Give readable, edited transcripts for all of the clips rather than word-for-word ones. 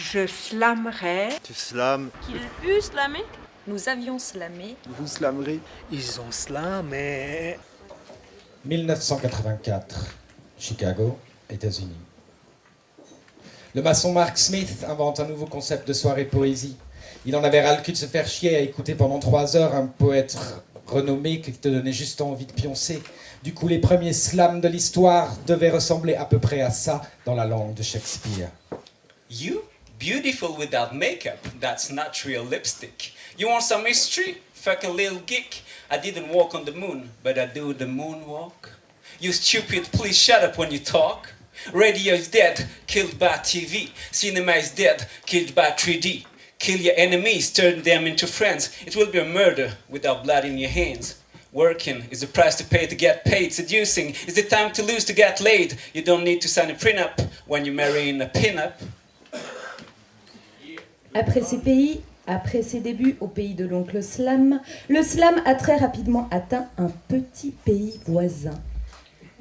Je slamerais. Tu slames. Qu'il eût slamé. Nous avions slamé. Vous slamerez. Ils ont slamé. 1984, Chicago, États-Unis. Le maçon Mark Smith invente un nouveau concept de soirée poésie. Il en avait ras le cul de se faire chier à écouter pendant 3 heures un poète renommé qui te donnait juste envie de pioncer. Du coup, les premiers slams de l'histoire devaient ressembler à peu près à ça dans la langue de Shakespeare. You? Beautiful without makeup. That's not real lipstick. You want some history? Fuck a little geek. I didn't walk on the moon, but I do the moonwalk. You stupid, please shut up when you talk. Radio is dead, killed by TV. Cinema is dead, killed by 3D. Kill your enemies, turn them into friends. It will be a murder without blood in your hands. Working is the price to pay to get paid. Seducing is the time to lose to get laid. You don't need to sign a prenup when you're marrying a pinup. Après ses débuts au pays de l'oncle Slam, le slam a très rapidement atteint un petit pays voisin.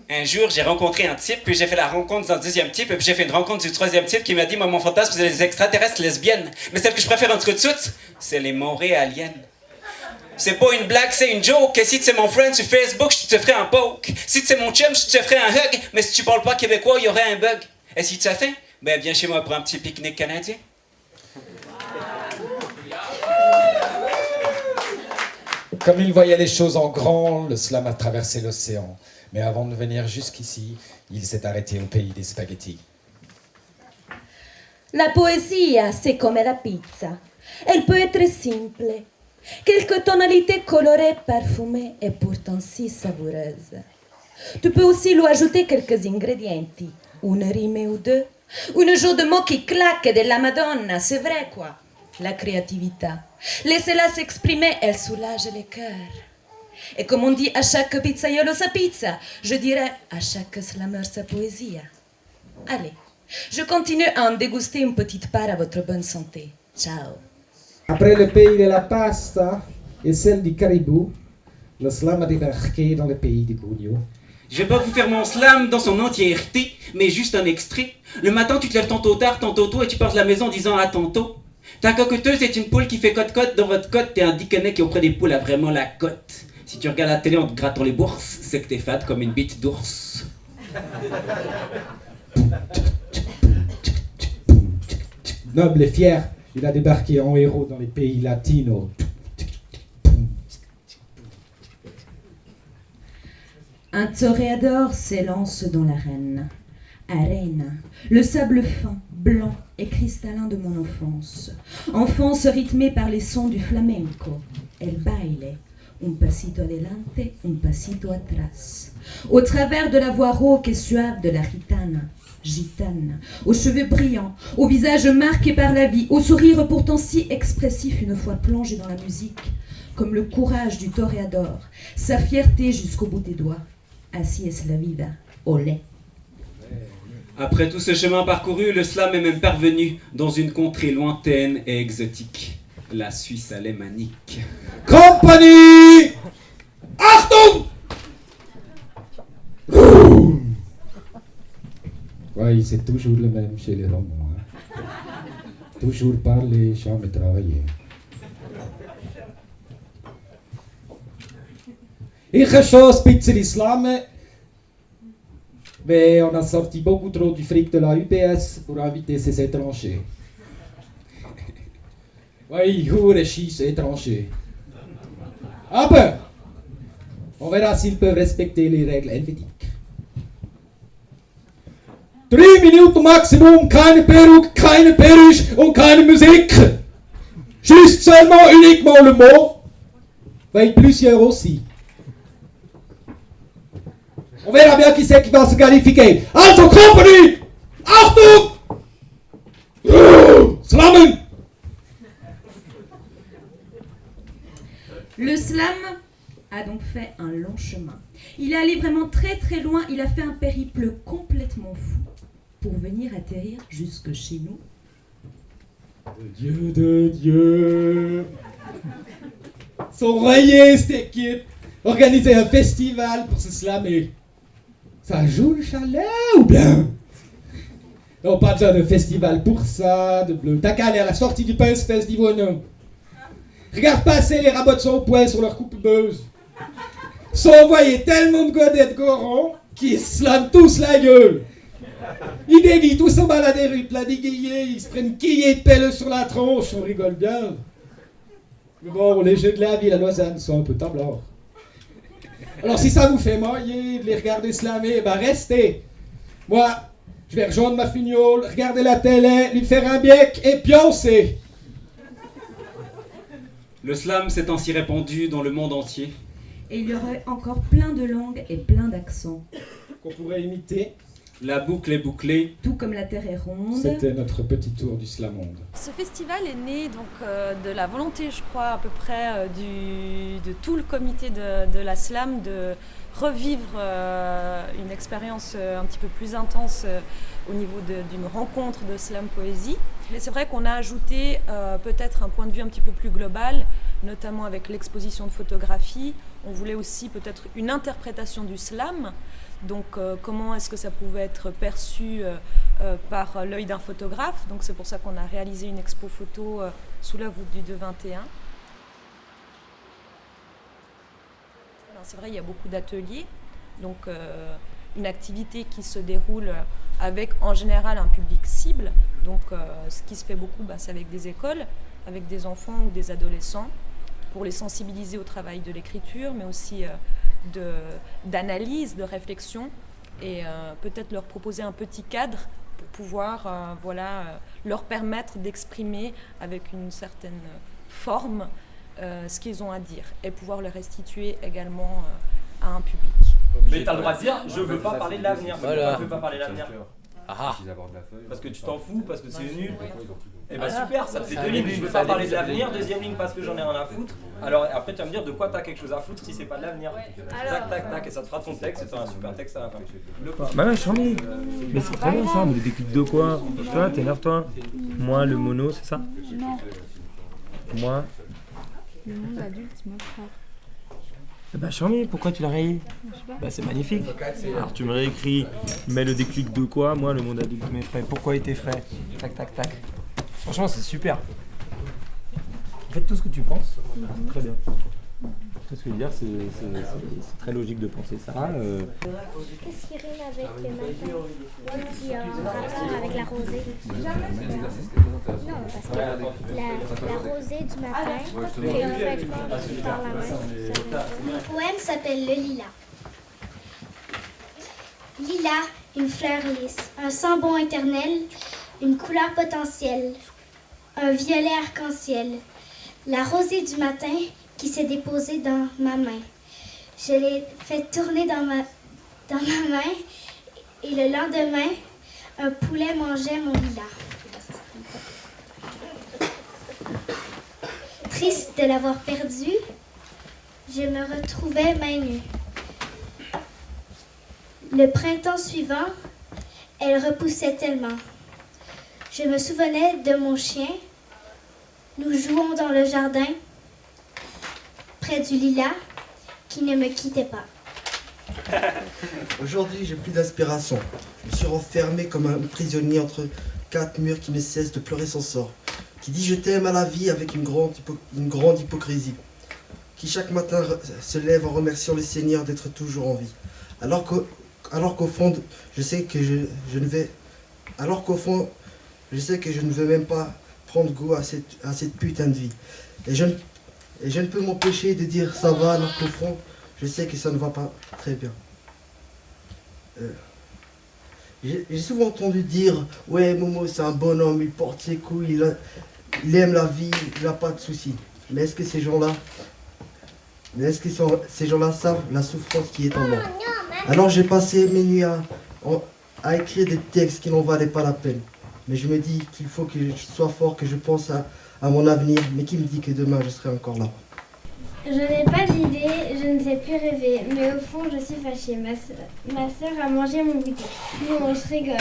Un jour, j'ai rencontré un type, puis j'ai fait la rencontre d'un deuxième type, et puis j'ai fait une rencontre du troisième type qui m'a dit « Moi, mon fantasme, c'est les extraterrestres lesbiennes. Mais celle que je préfère entre toutes, c'est les montréaliennes. » C'est pas une blague, c'est une joke. Et si tu es mon friend sur Facebook, je te ferai un poke. Si tu es mon chum, je te ferai un hug. Mais si tu parles pas québécois, il y aurait un bug. Et si tu as faim, ben viens chez moi pour un petit pique-nique canadien. Comme il voyait les choses en grand, le slam a traversé l'océan. Mais avant de venir jusqu'ici, il s'est arrêté au pays des spaghettis. La poesia, c'est comme la pizza. Elle peut être simple. Quelques tonalités colorées, parfumées et pourtant si savoureuses. Tu peux aussi lui ajouter quelques ingredienti. Une rime ou deux. Un jeu de mots qui claque de la Madonna, c'est vrai quoi. La créativité. Laissez-la s'exprimer, elle soulage les cœurs. Et comme on dit à chaque pizzaiolo sa pizza, je dirais à chaque slammer sa poésie. Allez, je continue à en déguster une petite part à votre bonne santé. Ciao. Après le pays de la pasta et celle du caribou, le slam a débarqué dans le pays du Gougnot. Je vais pas vous faire mon slam dans son entièreté, mais juste un extrait. Le matin, tu te lèves tantôt tard, tantôt tôt, et tu pars de la maison en disant « à tantôt ». Ta cocoteuse est une poule qui fait cote-cote dans votre cote, t'es un diconnet qui auprès des poules a vraiment la cote. Si tu regardes la télé en te grattant les bourses, c'est que t'es fade comme une bite d'ours. Noble et fier, il a débarqué en héros dans les pays latinos. Un toréador s'élance dans l'arène. Arène, le sable fin, blanc et cristallin de mon enfance. Enfance rythmée par les sons du flamenco. El baile, un pasito adelante, un pasito atrás. Au travers de la voix rauque et suave de la gitane, aux cheveux brillants, au visage marqué par la vie, au sourire pourtant si expressif une fois plongé dans la musique, comme le courage du toréador, sa fierté jusqu'au bout des doigts. Así es la vida, olé. Après tout ce chemin parcouru, le slam est même parvenu dans une contrée lointaine et exotique, la Suisse alémanique. Compagnie! Achtung! Oui, c'est toujours le même chez les Romands. Hein. Toujours parler, jamais travailler. Ich habe schon ein bisschen Slam, mais on a sorti beaucoup trop du fric de la UBS pour inviter ces étrangers. Oui, hure Scheiße, étrangers. Aber, on verra s'ils peuvent respecter les règles helvétiques. 3 Minuten Maximum, keine Perruque, keine Perruche und keine Musik. Juste seulement, uniquement le mot. Avec plusieurs aussi. On verra bien qui c'est qui va se qualifier. Also, Compagnie! Achtung! Slammen! Le slam a donc fait un long chemin. Il est allé vraiment très très loin. Il a fait un périple complètement fou pour venir atterrir jusque chez nous. De Dieu! Son rayé, cette équipe! Organiser un festival pour se slammer. Ça joue le chalet ou bien? Non, pas besoin de festival pour ça, de bleu. T'as qu'à aller à la sortie du Pince Fest d'Yvonne. Regarde passer les rabots de son poing sur leur coupe-beuse. Sont envoyés tellement de godets de gorons qu'ils se lament tous la gueule. Ils déguillent tous en bas des rues, plein d'égayés, ils se prennent quillés de pelle sur la tronche, on rigole bien. Mais bon, les jeux de la ville à Lausanne sont un peu tablards. Alors si ça vous fait moyer de les regarder slammer, ben restez. Moi, je vais rejoindre ma fignole, regarder la télé, lui faire un bec et pioncer. Le slam s'est ainsi répandu dans le monde entier. Et il y aurait encore plein de langues et plein d'accents. Qu'on pourrait imiter. La boucle est bouclée. Tout comme la Terre est ronde. C'était notre petit tour du Slamonde. Ce festival est né donc de la volonté, je crois, à peu près de tout le comité de la slam de revivre une expérience un petit peu plus intense au niveau d'une rencontre de slam poésie. Mais c'est vrai qu'on a ajouté peut-être un point de vue un petit peu plus global, notamment avec l'exposition de photographie. On voulait aussi peut-être une interprétation du slam. Donc comment est-ce que ça pouvait être perçu par l'œil d'un photographe. Donc c'est pour ça qu'on a réalisé une expo photo sous la voûte du 221. C'est vrai, il y a beaucoup d'ateliers. Donc une activité qui se déroule avec en général un public cible. Donc ce qui se fait beaucoup, c'est avec des écoles, avec des enfants ou des adolescents, pour les sensibiliser au travail de l'écriture, mais aussi d'analyse, de réflexion, et peut-être leur proposer un petit cadre pour pouvoir leur permettre d'exprimer avec une certaine forme ce qu'ils ont à dire, et pouvoir le restituer également à un public. Mais t'as le droit de dire, je veux pas parler de l'avenir. Voilà. Je veux pas parler de l'avenir. Ah. Parce que tu t'en fous, parce que c'est nul. Et bah super, ça te fait 2 lignes, je veux pas parler de l'avenir, 2e ligne parce que j'en ai rien à foutre. Alors après tu vas me dire de quoi t'as quelque chose à foutre si c'est pas de l'avenir. Tac tac tac, et ça te fera ton texte, c'est un super texte à la fin. Bah ouais, charmé. Mais c'est très bien ça, mais le déclic de quoi? Toi, t'énerve-toi. Moi, le mono, c'est ça? Non. Moi. Le monde adulte, c'est mon frère. Bah charmé, pourquoi tu l'as rayé? Bah c'est magnifique. Alors tu me réécris, mais le déclic de quoi? Moi, le monde adulte m'effraie. Pourquoi il était frais? Tac tac tac. Franchement, c'est super. En fait, tout ce que tu penses, c'est très bien. Tout ce que je veux dire, c'est très logique de penser ça. Qu'est-ce qui rime avec le matin? Qui a un rapport avec la rosée? Non, parce que la rosée du matin, et le feuillement par la main. Mon poème s'appelle Le Lilas. Lilas, une fleur lisse, un sambon éternel, une couleur potentielle, un violet arc-en-ciel, la rosée du matin qui s'est déposée dans ma main. Je l'ai fait tourner dans ma main et le lendemain, un poulet mangeait mon lilas. Triste de l'avoir perdu, je me retrouvais main nue. Le printemps suivant, elle repoussait tellement. Je me souvenais de mon chien. Nous jouons dans le jardin, près du lilas, qui ne me quittait pas. Aujourd'hui, j'ai plus d'inspiration. Je me suis renfermé comme un prisonnier entre 4 murs qui ne cessent de pleurer son sort. Qui dit je t'aime à la vie avec une grande hypocrisie. Qui chaque matin se lève en remerciant le Seigneur d'être toujours en vie. Alors qu'au fond, je sais que je ne veux même pas prendre goût à cette putain de vie. Et je ne peux m'empêcher de dire ça va, alors qu'au fond, je sais que ça ne va pas très bien. J'ai souvent entendu dire ouais, Momo c'est un bonhomme, il porte ses couilles, il aime la vie, il n'a pas de soucis. Mais est-ce que ces gens-là savent la souffrance qui est en moi? Alors j'ai passé mes nuits à écrire des textes qui n'en valaient pas la peine. Mais je me dis qu'il faut que je sois fort, que je pense à mon avenir. Mais qui me dit que demain je serai encore là? Je n'ai pas d'idée, je ne sais plus rêver, mais au fond je suis fâchée. Ma soeur a mangé mon goûter. Non, je rigole.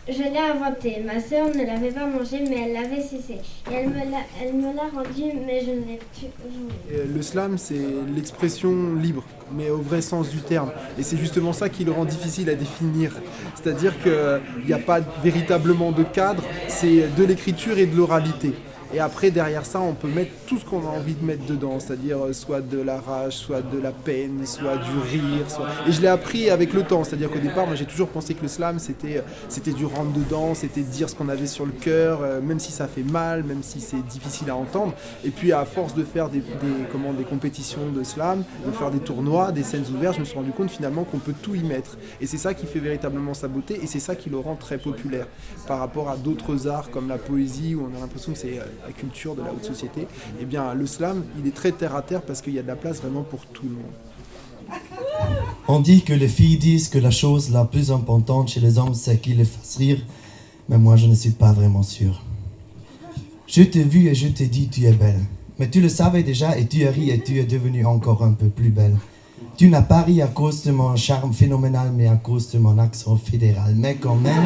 Je l'ai inventé. Ma sœur ne l'avait pas mangé, mais elle l'avait cessé. Et elle me l'a rendu, mais je ne l'ai plus joué. Le slam, c'est l'expression libre, mais au vrai sens du terme. Et c'est justement ça qui le rend difficile à définir. C'est-à-dire qu'il n'y a pas véritablement de cadre, c'est de l'écriture et de l'oralité. Et après, derrière ça, on peut mettre tout ce qu'on a envie de mettre dedans, c'est-à-dire soit de la rage, soit de la peine, soit du rire. Et je l'ai appris avec le temps, c'est-à-dire qu'au départ, moi j'ai toujours pensé que le slam, c'était du rentre-dedans, c'était dire ce qu'on avait sur le cœur, même si ça fait mal, même si c'est difficile à entendre. Et puis à force de faire des compétitions de slam, de faire des tournois, des scènes ouvertes, je me suis rendu compte finalement qu'on peut tout y mettre. Et c'est ça qui fait véritablement sa beauté, et c'est ça qui le rend très populaire par rapport à d'autres arts comme la poésie, où on a l'impression que c'est la culture de la haute société. Eh bien, le slam, il est très terre à terre parce qu'il y a de la place vraiment pour tout le monde. On dit que les filles disent que la chose la plus importante chez les hommes, c'est qu'ils les fassent rire, mais moi, je ne suis pas vraiment sûr. Je t'ai vu et je t'ai dit, tu es belle. Mais tu le savais déjà et tu as ri et tu es devenue encore un peu plus belle. Tu n'as pas ri à cause de mon charme phénoménal, mais à cause de mon accent fédéral. Mais quand même,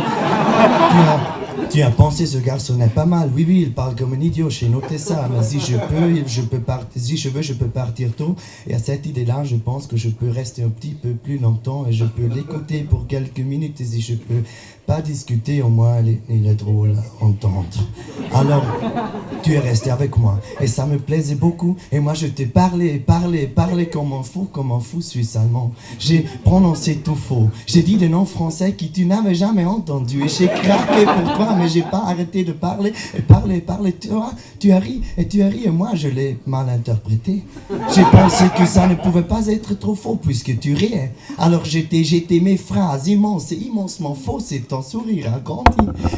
tu as pensé ce garçon n'est pas mal. Oui, il parle comme un idiot, j'ai noté ça. Mais si je veux, je peux partir tôt. Et à cette idée-là, je pense que je peux rester un petit peu plus longtemps et je peux l'écouter pour quelques minutes. Et si je peux pas discuter, au moins il est drôle à entendre. Alors, tu es resté avec moi et ça me plaisait beaucoup. Et moi, je t'ai parlé comme un fou suisse-allemand. J'ai prononcé tout faux. J'ai dit des noms français que tu n'avais jamais entendus. Et j'ai craqué pour toi, mais j'ai pas arrêté de parler. Et parler. Tu as ri et moi, je l'ai mal interprété. J'ai pensé que ça ne pouvait pas être trop faux puisque tu riais. Alors j'étais mes phrases immensement fausses et ton sourire a grandi.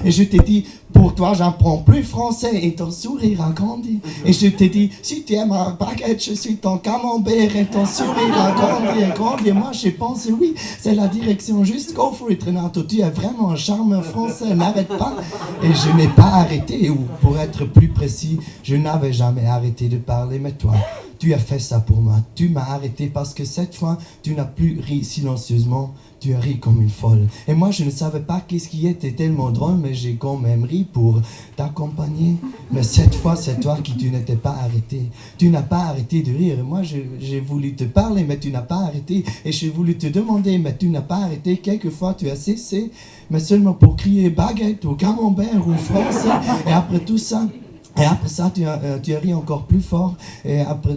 Et je t'ai dit, pour toi, j'apprends plus français et ton sourire a grandi. Et je t'ai dit, si tu aimes ma baguette, je suis ton camembert et ton sourire a grandi. Et moi, j'ai pensé, oui, c'est la direction, juste go for it, Renato. Tu es vraiment un charmeur français, n'arrête pas. Et je n'ai pas arrêté, ou pour être plus précis, je n'avais jamais arrêté de parler, mais toi, tu as fait ça pour moi. Tu m'as arrêté parce que cette fois, tu n'as plus ri silencieusement. Tu as ri comme une folle. Et moi, je ne savais pas qu'est-ce qui était tellement drôle, mais j'ai quand même ri pour t'accompagner. Mais cette fois, c'est toi qui tu n'étais pas arrêté. Tu n'as pas arrêté de rire. Et moi, j'ai voulu te parler, mais tu n'as pas arrêté. Et j'ai voulu te demander, mais tu n'as pas arrêté. Quelquefois, tu as cessé, mais seulement pour crier baguette ou camembert ou français. Et après tout ça, tu as ri encore plus fort, et après,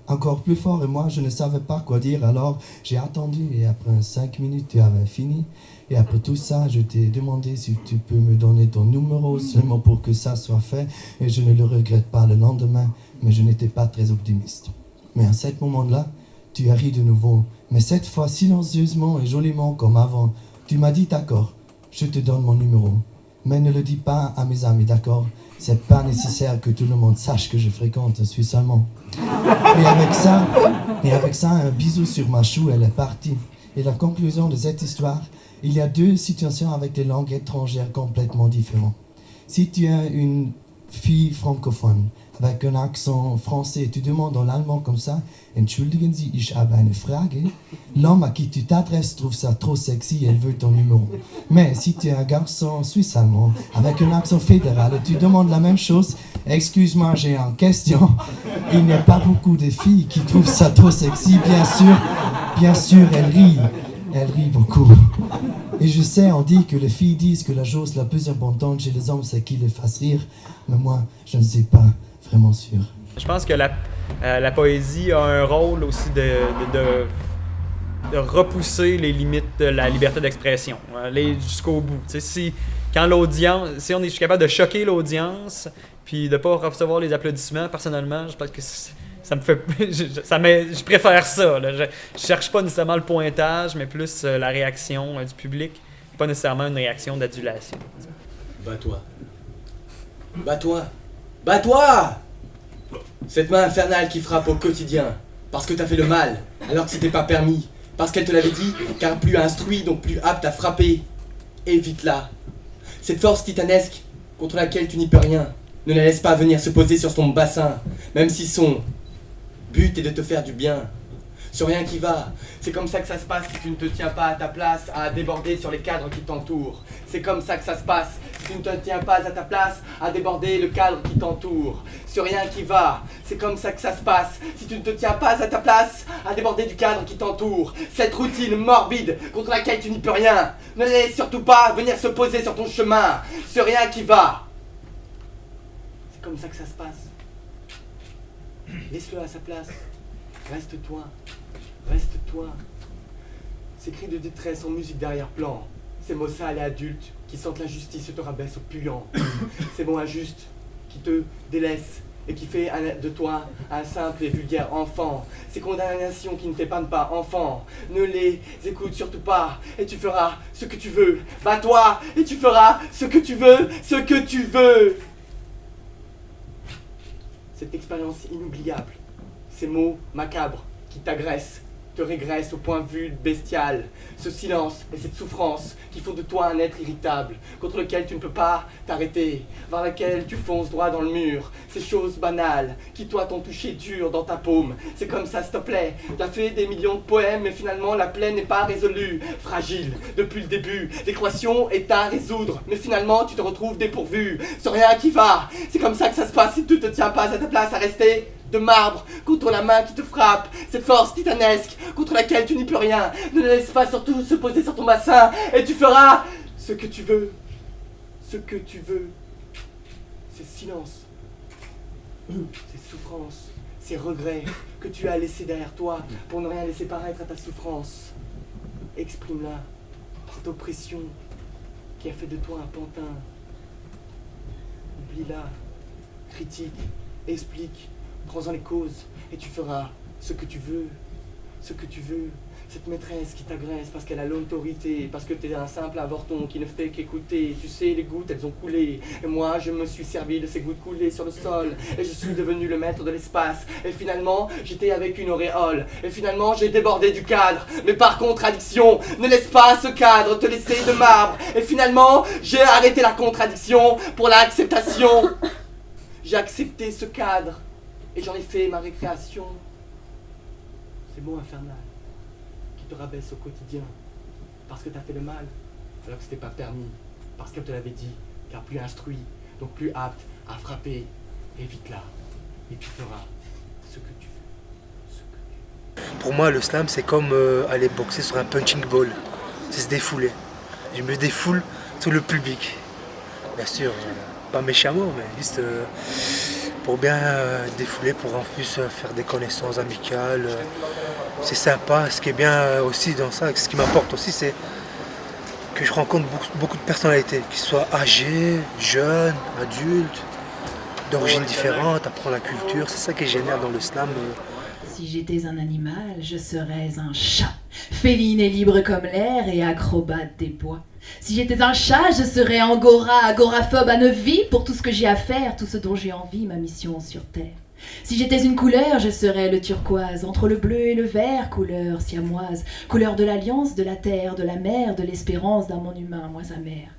encore plus fort, et moi je ne savais pas quoi dire, alors j'ai attendu, et après 5 minutes tu avais fini, et après tout ça, je t'ai demandé si tu peux me donner ton numéro, seulement pour que ça soit fait, et je ne le regrette pas le lendemain, mais je n'étais pas très optimiste. Mais à ce moment-là, tu as ri de nouveau, mais cette fois silencieusement et joliment comme avant. Tu m'as dit d'accord, je te donne mon numéro, mais ne le dis pas à mes amis, d'accord? C'est pas nécessaire que tout le monde sache que je fréquente suisse-allemand. Et avec ça, un bisou sur ma joue, elle est partie. Et la conclusion de cette histoire, il y a 2 situations avec des langues étrangères complètement différentes. Si tu es une fille francophone avec un accent français, tu demandes en allemand comme ça, Entschuldigen Sie, ich habe eine Frage. L'homme à qui tu t'adresses trouve ça trop sexy, elle veut ton numéro. Mais si tu es un garçon suisse-allemand avec un accent fédéral et tu demandes la même chose, excuse-moi, j'ai une question. Il n'y a pas beaucoup de filles qui trouvent ça trop sexy, bien sûr, elle rit beaucoup. Et je sais, on dit que les filles disent que la chose la plus importante chez les hommes, c'est qu'ils les fassent rire. Mais moi, je ne suis pas vraiment sûr. Je pense que la poésie a un rôle aussi de repousser les limites de la liberté d'expression, aller jusqu'au bout. Si on est capable de choquer l'audience, puis de ne pas recevoir les applaudissements, personnellement, je pense que ça me fait... je préfère ça. Là. Je cherche pas nécessairement le pointage, mais plus la réaction du public, pas nécessairement une réaction d'adulation. Bats-toi. Bats-toi. Bats-toi! Cette main infernale qui frappe au quotidien, parce que t'as fait le mal, alors que c'était pas permis, parce qu'elle te l'avait dit, car plus instruit, donc plus apte à frapper. Évite-la. Cette force titanesque, contre laquelle tu n'y peux rien, ne la laisse pas venir se poser sur ton bassin, même si son but est de te faire du bien. sur rien qui va. C'est comme ça que ça se passe si tu ne te tiens pas à ta place, à déborder sur les cadres qui t'entourent. C'est comme ça que ça se passe si tu ne te tiens pas à ta place, à déborder le cadre qui t'entoure. Sur rien qui va. C'est comme ça que ça se passe si tu ne te tiens pas à ta place, à déborder du cadre qui t'entoure. Cette routine morbide contre laquelle tu n'y peux rien. Ne laisse surtout pas venir se poser sur ton chemin. Sur rien qui va. C'est comme ça que ça se passe. Laisse-le à sa place. Reste-toi. Reste-toi. Ces cris de détresse en musique d'arrière-plan. Ces mots sales et adultes qui sentent l'injustice et te rabaissent au puant. Ces mots injustes qui te délaissent et qui fait de toi un simple et vulgaire enfant. Ces condamnations qui ne t'épargnent pas, enfant. Ne les écoute surtout pas et tu feras ce que tu veux. Bats-toi et tu feras ce que tu veux, ce que tu veux. Cette expérience inoubliable, ces mots macabres qui t'agressent, te régressent au point de vue bestial, ce silence et cette souffrance qui font de toi un être irritable, contre lequel tu ne peux pas t'arrêter, vers lequel tu fonces droit dans le mur, ces choses banales qui toi t'ont touché dur dans ta paume. C'est comme ça, s'il te plaît, tu as fait des millions de poèmes mais finalement la plaie n'est pas résolue, fragile depuis le début, l'équation est à résoudre mais finalement tu te retrouves dépourvu, sans rien qui va. C'est comme ça que ça se passe si tu te tiens pas à ta place à rester de marbre contre la main qui te frappe, cette force titanesque contre laquelle tu n'y peux rien. Ne laisse pas surtout se poser sur ton bassin et tu feras ce que tu veux. Ce que tu veux. Ces silences, ces souffrances, ces regrets que tu as laissés derrière toi pour ne rien laisser paraître à ta souffrance. Exprime-la, cette oppression qui a fait de toi un pantin. Oublie-la, critique, explique. Prends-en les causes et tu feras ce que tu veux, ce que tu veux. Cette maîtresse qui t'agresse parce qu'elle a l'autorité, parce que t'es un simple avorton qui ne fait qu'écouter. Tu sais, les gouttes, elles ont coulé. Et moi, je me suis servi de ces gouttes coulées sur le sol. Et je suis devenu le maître de l'espace. Et finalement, j'étais avec une auréole. Et finalement, j'ai débordé du cadre. Mais par contradiction, ne laisse pas ce cadre te laisser de marbre. Et finalement, j'ai arrêté la contradiction pour l'acceptation. J'ai accepté ce cadre. Et j'en ai fait ma récréation. Ces mots infernales qui te rabaissent au quotidien. Parce que t'as fait le mal, alors que c'était pas permis. Parce qu'elle te l'avait dit, car plus instruit, donc plus apte à frapper. Évite-la. Et tu feras ce que tu veux. Pour moi, le slam, c'est comme aller boxer sur un punching ball. C'est se défouler. Je me défoule sur le public. Bien sûr, pas méchamment, mais juste pour bien défouler, pour en plus faire des connaissances amicales. C'est sympa. Ce qui est bien aussi dans ça, ce qui m'apporte aussi, c'est que je rencontre beaucoup de personnalités, qu'ils soient âgés, jeunes, adultes, d'origines différentes, apprendre la culture. C'est ça qui est génial dans le slam. Si j'étais un animal, je serais un chat, féline et libre comme l'air et acrobate des bois. Si j'étais un chat, je serais angora, agoraphobe à 9 vies pour tout ce que j'ai à faire, tout ce dont j'ai envie, ma mission sur Terre. Si j'étais une couleur, je serais le turquoise, entre le bleu et le vert, couleur siamoise, couleur de l'alliance, de la terre, de la mer, de l'espérance d'un monde humain moins amer.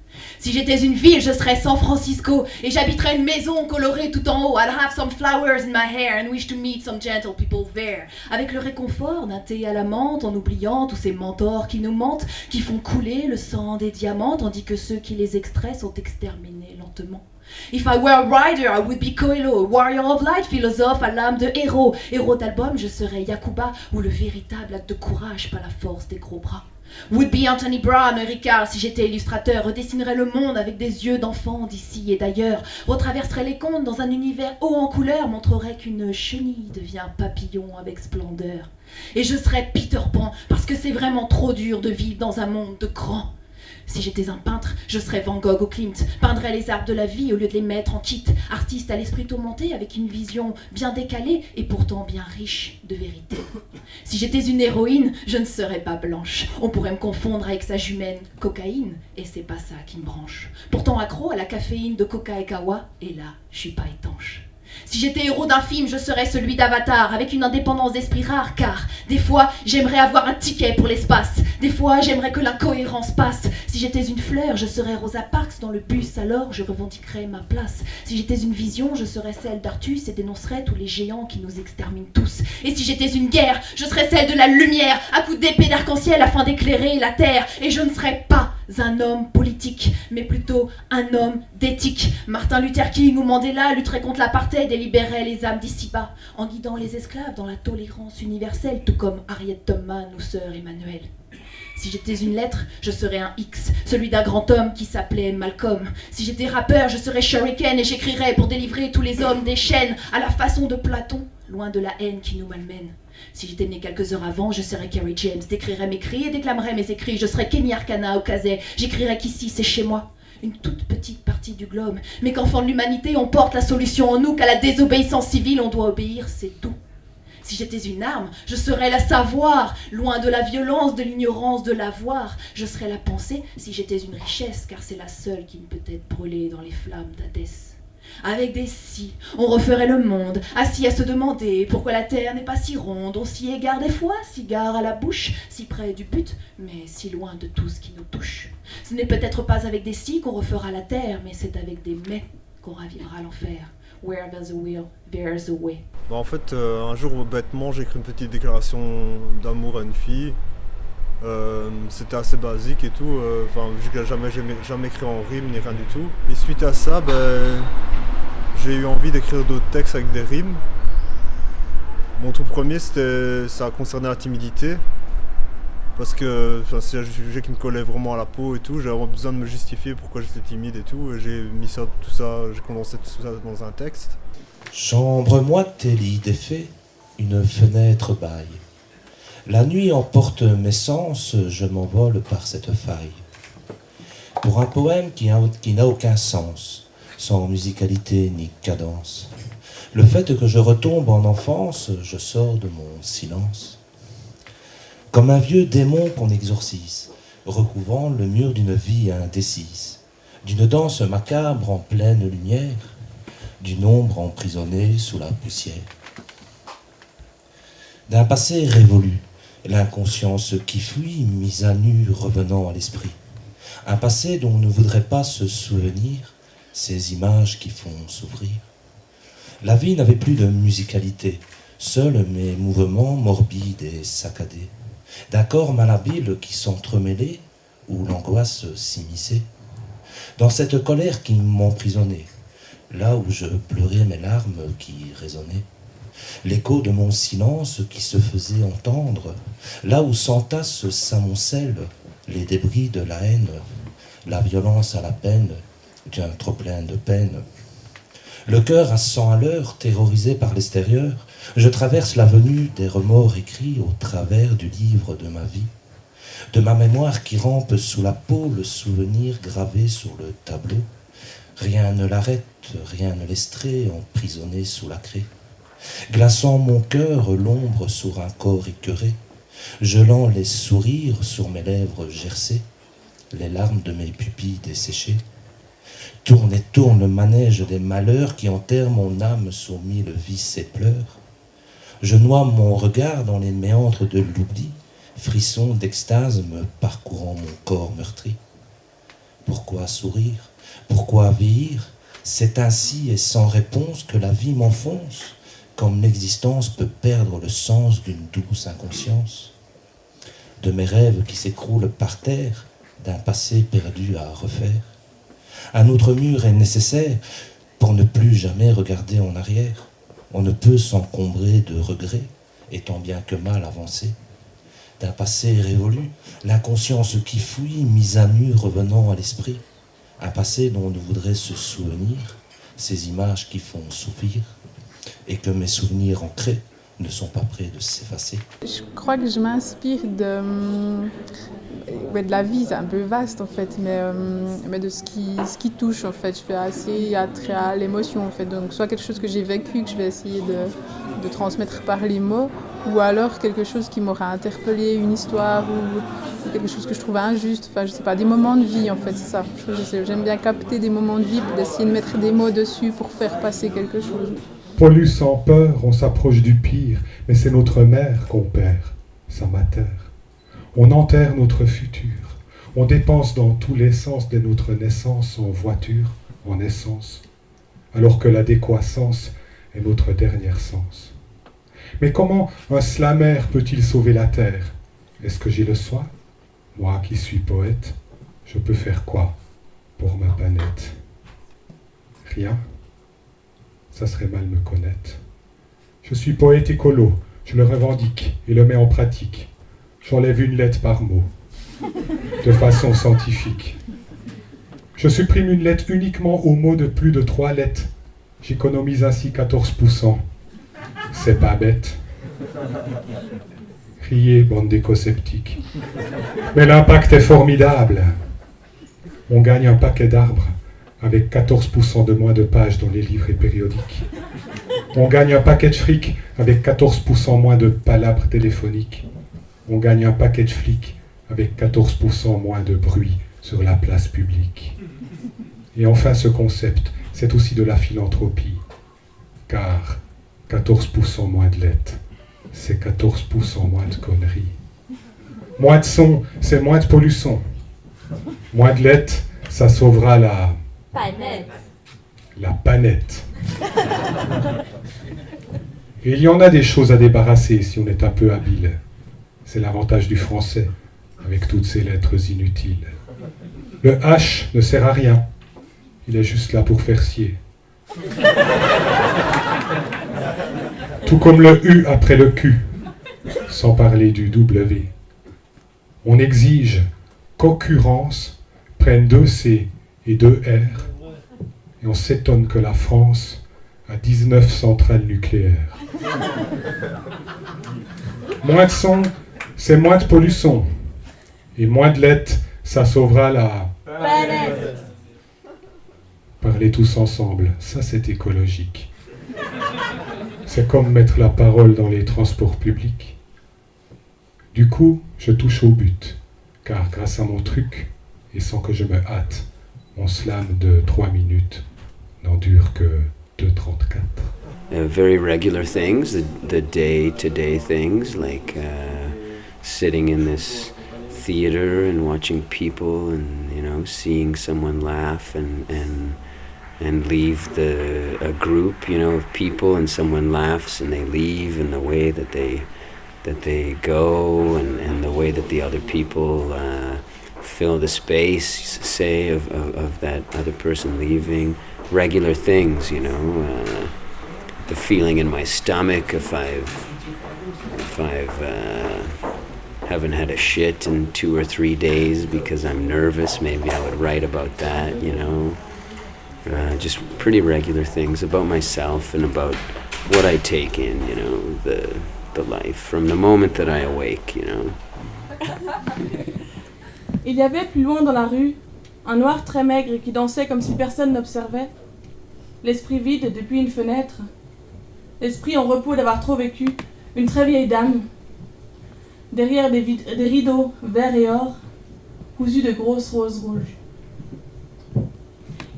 Si j'étais une ville, je serais San Francisco et j'habiterais une maison colorée tout en haut. I'd have some flowers in my hair and wish to meet some gentle people there. Avec le réconfort d'un thé à la menthe, en oubliant tous ces mentors qui nous mentent, qui font couler le sang des diamants, tandis que ceux qui les extraient sont exterminés lentement. If I were a writer, I would be Coelho, warrior of light, philosophe à l'âme de héros. Héros d'album, je serais Yakuba, ou le véritable acte de courage, pas la force des gros bras. Would be Anthony Brown, Ricard, si j'étais illustrateur, redessinerais le monde avec des yeux d'enfant d'ici et d'ailleurs, retraverserais les contes dans un univers haut en couleur, montrerais qu'une chenille devient papillon avec splendeur. Et je serais Peter Pan, parce que c'est vraiment trop dur de vivre dans un monde de grands. Si j'étais un peintre, je serais Van Gogh ou Klimt, peindrais les arbres de la vie au lieu de les mettre en kit. Artiste à l'esprit tourmenté avec une vision bien décalée et pourtant bien riche de vérité. Si j'étais une héroïne, je ne serais pas blanche. On pourrait me confondre avec sa jumelle cocaïne et c'est pas ça qui me branche. Pourtant accro à la caféine de coca et kawa, et là, je suis pas étanche. Si j'étais héros d'un film, je serais celui d'Avatar, avec une indépendance d'esprit rare, car des fois, j'aimerais avoir un ticket pour l'espace. Des fois, j'aimerais que l'incohérence passe. Si j'étais une fleur, je serais Rosa Parks dans le bus, alors je revendiquerais ma place. Si j'étais une vision, je serais celle d'Artus et dénoncerais tous les géants qui nous exterminent tous. Et si j'étais une guerre, je serais celle de la lumière, à coups d'épée d'arc-en-ciel afin d'éclairer la terre. Et je ne serais pas un homme politique, mais plutôt un homme d'éthique. Martin Luther King ou Mandela lutteraient contre l'apartheid et libéraient les âmes d'ici-bas, en guidant les esclaves dans la tolérance universelle, tout comme Harriet Tubman ou Sœur Emmanuel. Si j'étais une lettre, je serais un X, celui d'un grand homme qui s'appelait Malcolm. Si j'étais rappeur, je serais Shuriken et j'écrirais pour délivrer tous les hommes des chaînes, à la façon de Platon, loin de la haine qui nous malmène. Si j'étais né quelques heures avant, je serais Kerry James, décrirais mes cris et déclamerais mes écrits. Je serais Kenny Arcana au Kazay, j'écrirais qu'ici c'est chez moi, une toute petite partie du globe. Mais qu'enfant de l'humanité, on porte la solution en nous, qu'à la désobéissance civile on doit obéir, c'est tout. Si j'étais une arme, je serais la savoir, loin de la violence, de l'ignorance, de l'avoir. Je serais la pensée si j'étais une richesse, car c'est la seule qui ne peut être brûlée dans les flammes d'Hadès. Avec des si, on referait le monde, assis à se demander pourquoi la terre n'est pas si ronde. On s'y égare des fois, cigare à la bouche, si près du but, mais si loin de tout ce qui nous touche. Ce n'est peut-être pas avec des si qu'on refera la terre, mais c'est avec des mais qu'on ravivera l'enfer. Where there's a will, there's a way. En fait, un jour, bêtement, j'ai écrit une petite déclaration d'amour à une fille. C'était assez basique et tout. J'ai jamais écrit en rime ni rien du tout. Et suite à ça, j'ai eu envie d'écrire d'autres textes avec des rimes. Mon tout premier, ça concernait la timidité. Parce que c'est un sujet qui me collait vraiment à la peau et tout. J'avais besoin de me justifier pourquoi j'étais timide et tout. Et j'ai mis tout ça, j'ai condensé tout ça dans un texte. Chambre moite tes lits défaits, une fenêtre baille. La nuit emporte mes sens, je m'envole par cette faille. Pour un poème qui n'a aucun sens, sans musicalité ni cadence. Le fait que je retombe en enfance, je sors de mon silence. Comme un vieux démon qu'on exorcise, recouvrant le mur d'une vie indécise, d'une danse macabre en pleine lumière, d'une ombre emprisonnée sous la poussière. D'un passé révolu, l'inconscience qui fuit, mise à nu revenant à l'esprit. Un passé dont on ne voudrait pas se souvenir, ces images qui font souffrir. La vie n'avait plus de musicalité, seuls mes mouvements morbides et saccadés. D'un corps malhabile qui s'entremêlait, où l'angoisse s'immisçait. Dans cette colère qui m'emprisonnait, là où je pleurais mes larmes qui résonnaient. L'écho de mon silence qui se faisait entendre, là où s'entassent, s'amoncellent les débris de la haine, la violence à la peine, d'un trop-plein de peine. Le cœur à 100 à l'heure, terrorisé par l'extérieur, je traverse l'avenue des remords écrits au travers du livre de ma vie, de ma mémoire qui rampe sous la peau, le souvenir gravé sur le tableau. Rien ne l'arrête, rien ne l'estrait, emprisonné sous la craie. Glaçant mon cœur, l'ombre sur un corps écœuré, gelant les sourires sur mes lèvres gercées, les larmes de mes pupilles desséchées. Tourne et tourne le manège des malheurs qui enterrent mon âme sous mille vices et pleurs. Je noie mon regard dans les méandres de l'oubli, frisson d'extase me parcourant mon corps meurtri. Pourquoi sourire? Pourquoi vieillir? C'est ainsi et sans réponse que la vie m'enfonce, comme l'existence peut perdre le sens d'une douce inconscience. De mes rêves qui s'écroulent par terre, d'un passé perdu à refaire. Un autre mur est nécessaire pour ne plus jamais regarder en arrière. On ne peut s'encombrer de regrets, et tant bien que mal avancer. D'un passé révolu, l'inconscience qui fuit, mise à nu revenant à l'esprit. Un passé dont on ne voudrait se souvenir, ces images qui font souffrir, et que mes souvenirs ancrés ne sont pas près de s'effacer. Je crois que je m'inspire de la vie, c'est un peu vaste en fait, mais de ce qui touche en fait. Je fais assez attrait à l'émotion en fait, donc soit quelque chose que j'ai vécu, que je vais essayer de transmettre par les mots, ou alors quelque chose qui m'aurait interpellé, une histoire ou quelque chose que je trouve injuste, enfin je sais pas, des moments de vie en fait, c'est ça. J'aime bien capter des moments de vie, pour essayer de mettre des mots dessus pour faire passer quelque chose. Pollue sans peur, on s'approche du pire, mais c'est notre mère qu'on perd, sa mater. On enterre notre futur, on dépense dans tous les sens dès notre naissance en voiture, en essence, alors que la décroissance est notre dernier sens. Mais comment un slammer peut-il sauver la terre? Est-ce que j'ai le soin? Moi qui suis poète, je peux faire quoi pour ma planète? Rien. Ça serait mal me connaître. Je suis poète écolo, je le revendique et le mets en pratique. J'enlève une lettre par mot, de façon scientifique. Je supprime une lettre uniquement aux mots de plus de 3 lettres. J'économise ainsi 14%. C'est pas bête. Riez, bande d'éco-sceptiques. Mais l'impact est formidable. On gagne un paquet d'arbres avec 14% de moins de pages dans les livrets périodiques. On gagne un paquet de fric avec 14% moins de palabres téléphoniques. On gagne un paquet de flics avec 14% moins de bruit sur la place publique. Et enfin, ce concept, c'est aussi de la philanthropie. Car 14% moins de lettres, c'est 14% moins de conneries. Moins de son, c'est moins de pollution. Moins de lettres, ça sauvera la planète. Et il y en a des choses à débarrasser si on est un peu habile. C'est l'avantage du français, avec toutes ces lettres inutiles. Le H ne sert à rien. Il est juste là pour faire scier. Tout comme le U après le Q, sans parler du W. On exige qu'occurrence prenne 2 C et 2 R, et on s'étonne que la France a 19 centrales nucléaires. Moins de son, c'est moins de pollution. Et moins de lettres, ça sauvera la planète. Parlez tous ensemble, ça c'est écologique. C'est comme mettre la parole dans les transports publics. Du coup, je touche au but, car grâce à mon truc, et sans que je me hâte, mon slam de 3 minutes n'en dure que 2:34. Very regular things, the day-to-day things, like sitting in this theater and watching people and, you know, seeing someone laugh and leave a group, you know, of people, and someone laughs and they leave, and the way that they go and the way that the other people fill the space, say, of that other person leaving. Regular things, you know, the feeling in my stomach if I've haven't had a shit in 2 or 3 days because I'm nervous, maybe I would write about that, you know. Just pretty regular things about myself and about what I take in, you know, the life from the moment that I awake, you know. Il y avait plus loin dans la rue un noir très maigre qui dansait comme si personne n'observait. L'esprit vide depuis une fenêtre. L'esprit en repos d'avoir trop vécu. Une très vieille dame. Derrière des rideaux verts et or, cousus de grosses roses rouges.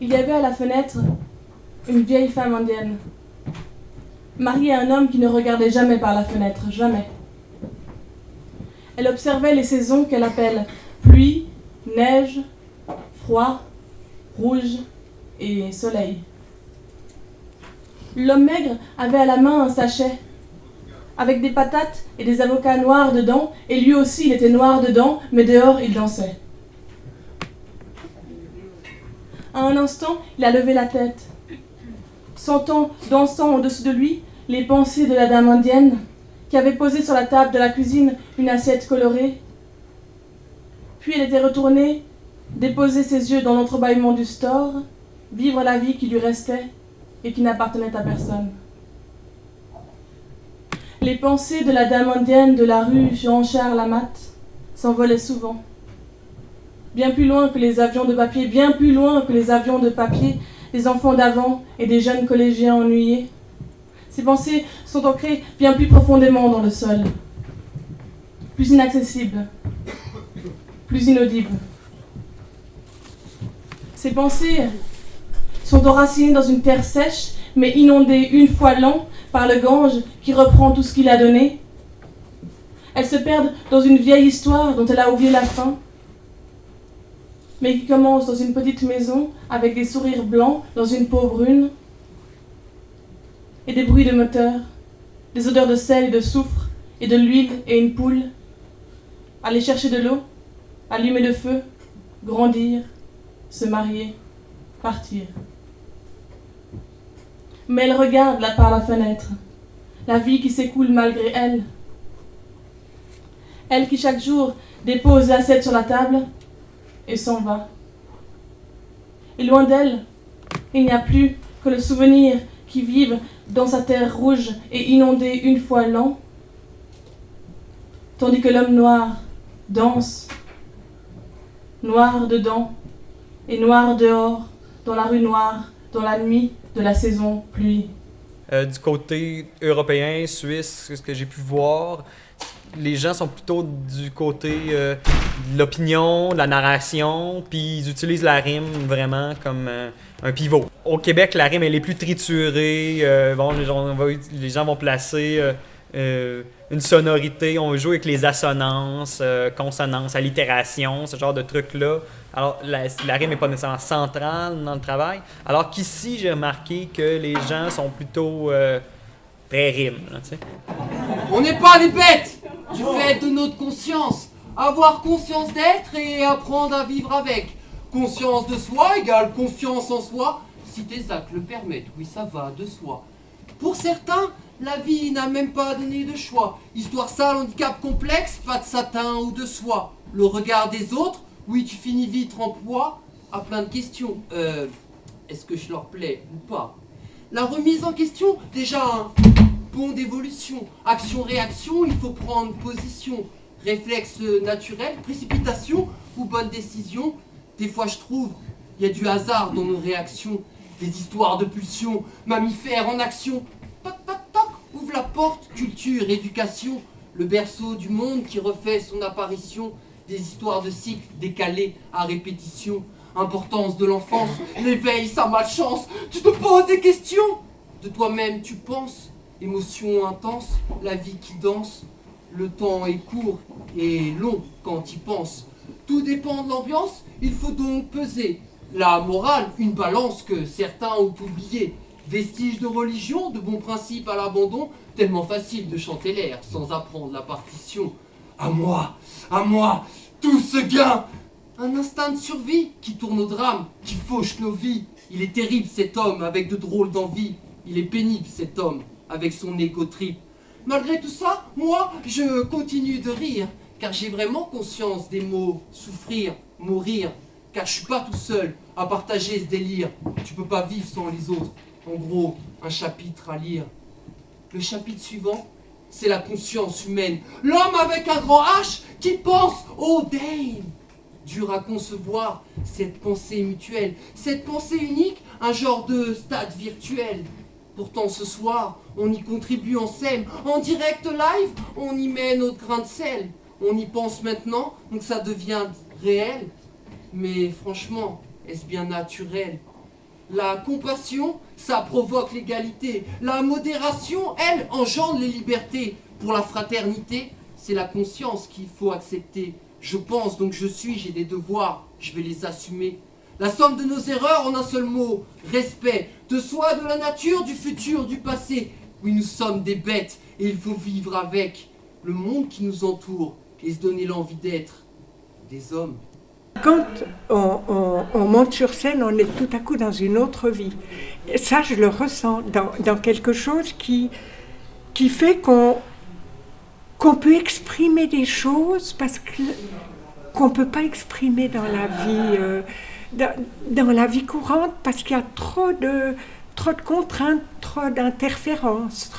Il y avait à la fenêtre une vieille femme indienne, mariée à un homme qui ne regardait jamais par la fenêtre, jamais. Elle observait les saisons qu'elle appelle pluie, neige, froid, rouge et soleil. L'homme maigre avait à la main un sachet avec des patates et des avocats noirs dedans, et lui aussi il était noir dedans, mais dehors il dansait. À un instant, il a levé la tête, sentant, dansant au-dessus de lui, les pensées de la dame indienne qui avait posé sur la table de la cuisine une assiette colorée. Puis elle était retournée, déposer ses yeux dans l'entrebâillement du store, vivre la vie qui lui restait et qui n'appartenait à personne. Les pensées de la dame indienne de la rue Jean-Charles Lamotte s'envolaient souvent. Bien plus loin que les avions de papier, bien plus loin que les avions de papier, des enfants d'avant et des jeunes collégiens ennuyés. Ces pensées sont ancrées bien plus profondément dans le sol, plus inaccessibles, plus inaudibles. Ces pensées sont enracinées dans une terre sèche, mais inondée une fois l'an par le Gange qui reprend tout ce qu'il a donné. Elles se perdent dans une vieille histoire dont elle a oublié la fin, mais qui commence dans une petite maison avec des sourires blancs dans une peau brune et des bruits de moteur, des odeurs de sel et de soufre et de l'huile et une poule. Aller chercher de l'eau, allumer le feu, grandir, se marier, partir. Mais elle regarde là par la fenêtre, la vie qui s'écoule malgré elle. Elle qui chaque jour dépose l'assiette sur la table et s'en va. Et loin d'elle, il n'y a plus que le souvenir qui vive dans sa terre rouge et inondée une fois l'an, tandis que l'homme noir danse, noir dedans et noir dehors, dans la rue noire, dans la nuit de la saison pluie. Du côté européen, suisse, ce que j'ai pu voir, les gens sont plutôt du côté de l'opinion, de la narration, puis ils utilisent la rime vraiment comme un pivot. Au Québec, la rime elle est plus triturée. Les gens vont placer une sonorité, on joue avec les assonances, consonances, allitérations, ce genre de trucs-là. Alors, la rime n'est pas nécessairement centrale dans le travail. Alors qu'ici, j'ai remarqué que les gens sont plutôt très rimes. Là, tu sais. On n'est pas des bêtes du fait de notre conscience. Avoir conscience d'être et apprendre à vivre avec. Conscience de soi égale confiance en soi, si tes actes le permettent. Oui, ça va de soi. Pour certains, la vie n'a même pas donné de choix. Histoire sale, handicap complexe, pas de satin ou de soie. Le regard des autres, oui, tu finis vite en poids, à plein de questions. Est-ce que je leur plais ou pas? La remise en question, déjà un bond d'évolution. Action-réaction, il faut prendre position. Réflexe naturel, précipitation ou bonne décision. Des fois, je trouve, il y a du hasard dans nos réactions. Des histoires de pulsions, mammifères en action. Toc, toc, toc, ouvre la porte, culture, éducation. Le berceau du monde qui refait son apparition. Des histoires de cycles décalés à répétition. Importance de l'enfance, l'éveil, sa malchance. Tu te poses des questions. De toi-même, tu penses. Émotion intense, la vie qui danse. Le temps est court et long quand tu y penses. Tout dépend de l'ambiance, il faut donc peser. La morale, une balance que certains ont oubliée. Vestige de religion, de bons principes à l'abandon. Tellement facile de chanter l'air sans apprendre la partition. À moi, tout ce gain. Un instinct de survie qui tourne au drame, qui fauche nos vies. Il est terrible cet homme avec de drôles d'envie. Il est pénible cet homme avec son égo trip. Malgré tout ça, moi, je continue de rire. Car j'ai vraiment conscience des mots souffrir, mourir. Car je suis pas tout seul à partager ce délire. Tu peux pas vivre sans les autres. En gros, un chapitre à lire. Le chapitre suivant, c'est la conscience humaine. L'homme avec un grand H qui pense au Dame. Dur à concevoir cette pensée mutuelle, cette pensée unique, un genre de stade virtuel. Pourtant ce soir, on y contribue en sème, en direct live, on y met notre grain de sel. On y pense maintenant, donc ça devient réel. Mais franchement, est-ce bien naturel? La compassion, ça provoque l'égalité. La modération, elle, engendre les libertés. Pour la fraternité, c'est la conscience qu'il faut accepter. Je pense, donc je suis, j'ai des devoirs, je vais les assumer. La somme de nos erreurs en un seul mot, respect, de soi, de la nature, du futur, du passé. Oui, nous sommes des bêtes et il faut vivre avec le monde qui nous entoure et se donner l'envie d'être des hommes. Quand on monte sur scène, on est tout à coup dans une autre vie. Et ça, je le ressens dans quelque chose qui fait qu'on peut exprimer des choses qu'on ne peut pas exprimer dans la vie, dans la vie courante parce qu'il y a trop de contraintes, trop d'interférences.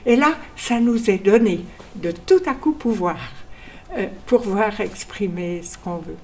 Et là, ça nous est donné de tout à coup pouvoir exprimer ce qu'on veut.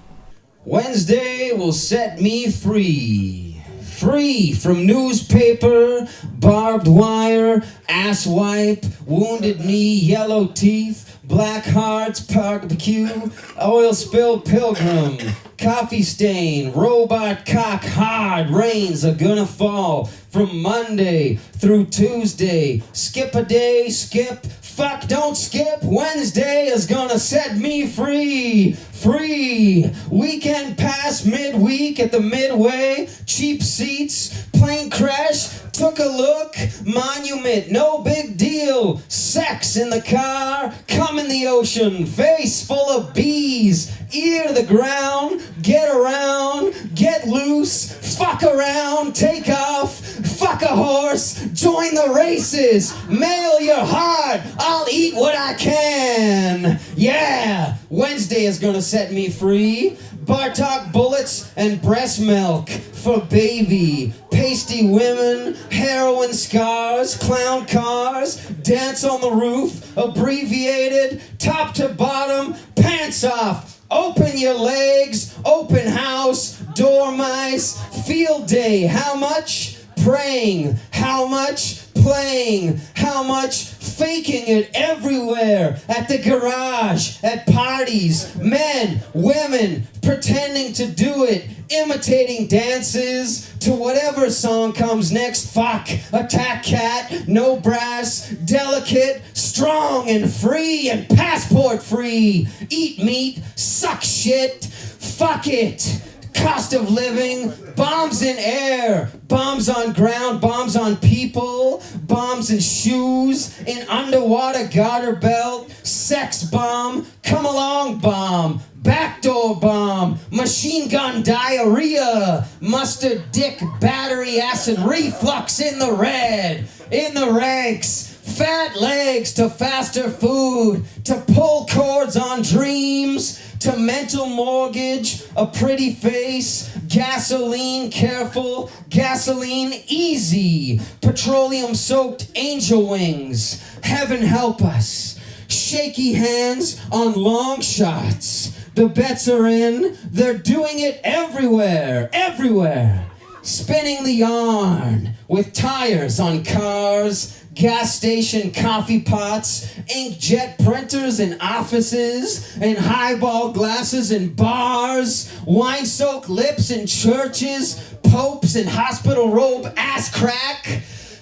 Wednesday will set me free. Free from newspaper, barbed wire, ass wipe, wounded knee, yellow teeth, black hearts, barbecue, oil spill pilgrim, coffee stain, robot cock hard, rains are gonna fall from Monday through Tuesday. Skip a day, skip, fuck, don't skip. Wednesday is gonna set me free. Free. Weekend pass midweek at the Midway. Cheap seats, plane crash, took a look. Monument, no big deal. Sex in the car, cum in the ocean. Face full of bees, ear to the ground. Get around, get loose, fuck around, take off. Fuck a horse, join the races, mail your heart, I'll eat what I can. Yeah, Wednesday is gonna set me free. Bartok bullets and breast milk for baby. Pasty women, heroin scars, clown cars, dance on the roof, abbreviated, top to bottom, pants off. Open your legs, open house, dormice, field day. How much? Praying. How much? Playing. How much? Faking it everywhere. At the garage, at parties, men, women, pretending to do it, imitating dances to whatever song comes next. Fuck, attack cat, no brass, delicate, strong and free and passport free. Eat meat, suck shit, fuck it. Cost of living, bombs in air, bombs on ground, bombs on people, bombs in shoes, in underwater garter belt, sex bomb, come along bomb, backdoor bomb, machine gun diarrhea, mustard dick battery acid reflux in the red, in the ranks. Fat legs to faster food, to pull cords on dreams, to mental mortgage, a pretty face, gasoline careful, gasoline easy, petroleum soaked angel wings, heaven help us, shaky hands on long shots, the bets are in, they're doing it everywhere, everywhere, spinning the yarn with tires on cars, gas station coffee pots, inkjet printers in offices, and highball glasses in bars, wine-soaked lips in churches, popes in hospital robe ass crack,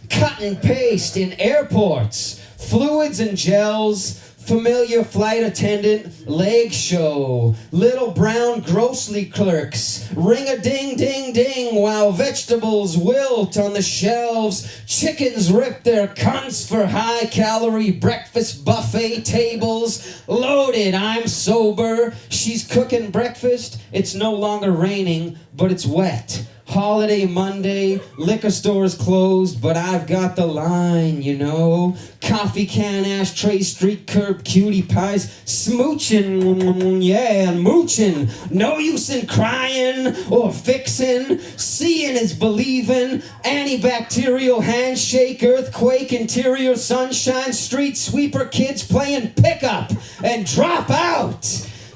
cut and paste in airports, fluids and gels, familiar flight attendant, leg show, little brown grocery clerks, ring-a-ding-ding-ding while vegetables wilt on the shelves, chickens rip their cunts for high-calorie breakfast buffet tables, loaded, I'm sober, she's cooking breakfast, it's no longer raining, but it's wet. Holiday Monday, liquor stores closed, but I've got the line, you know. Coffee can, ashtray, street curb, cutie pies, smooching, yeah, and mooching. No use in crying or fixing. Seeing is believing. Antibacterial handshake, earthquake, interior sunshine, street sweeper kids playing pickup and drop out.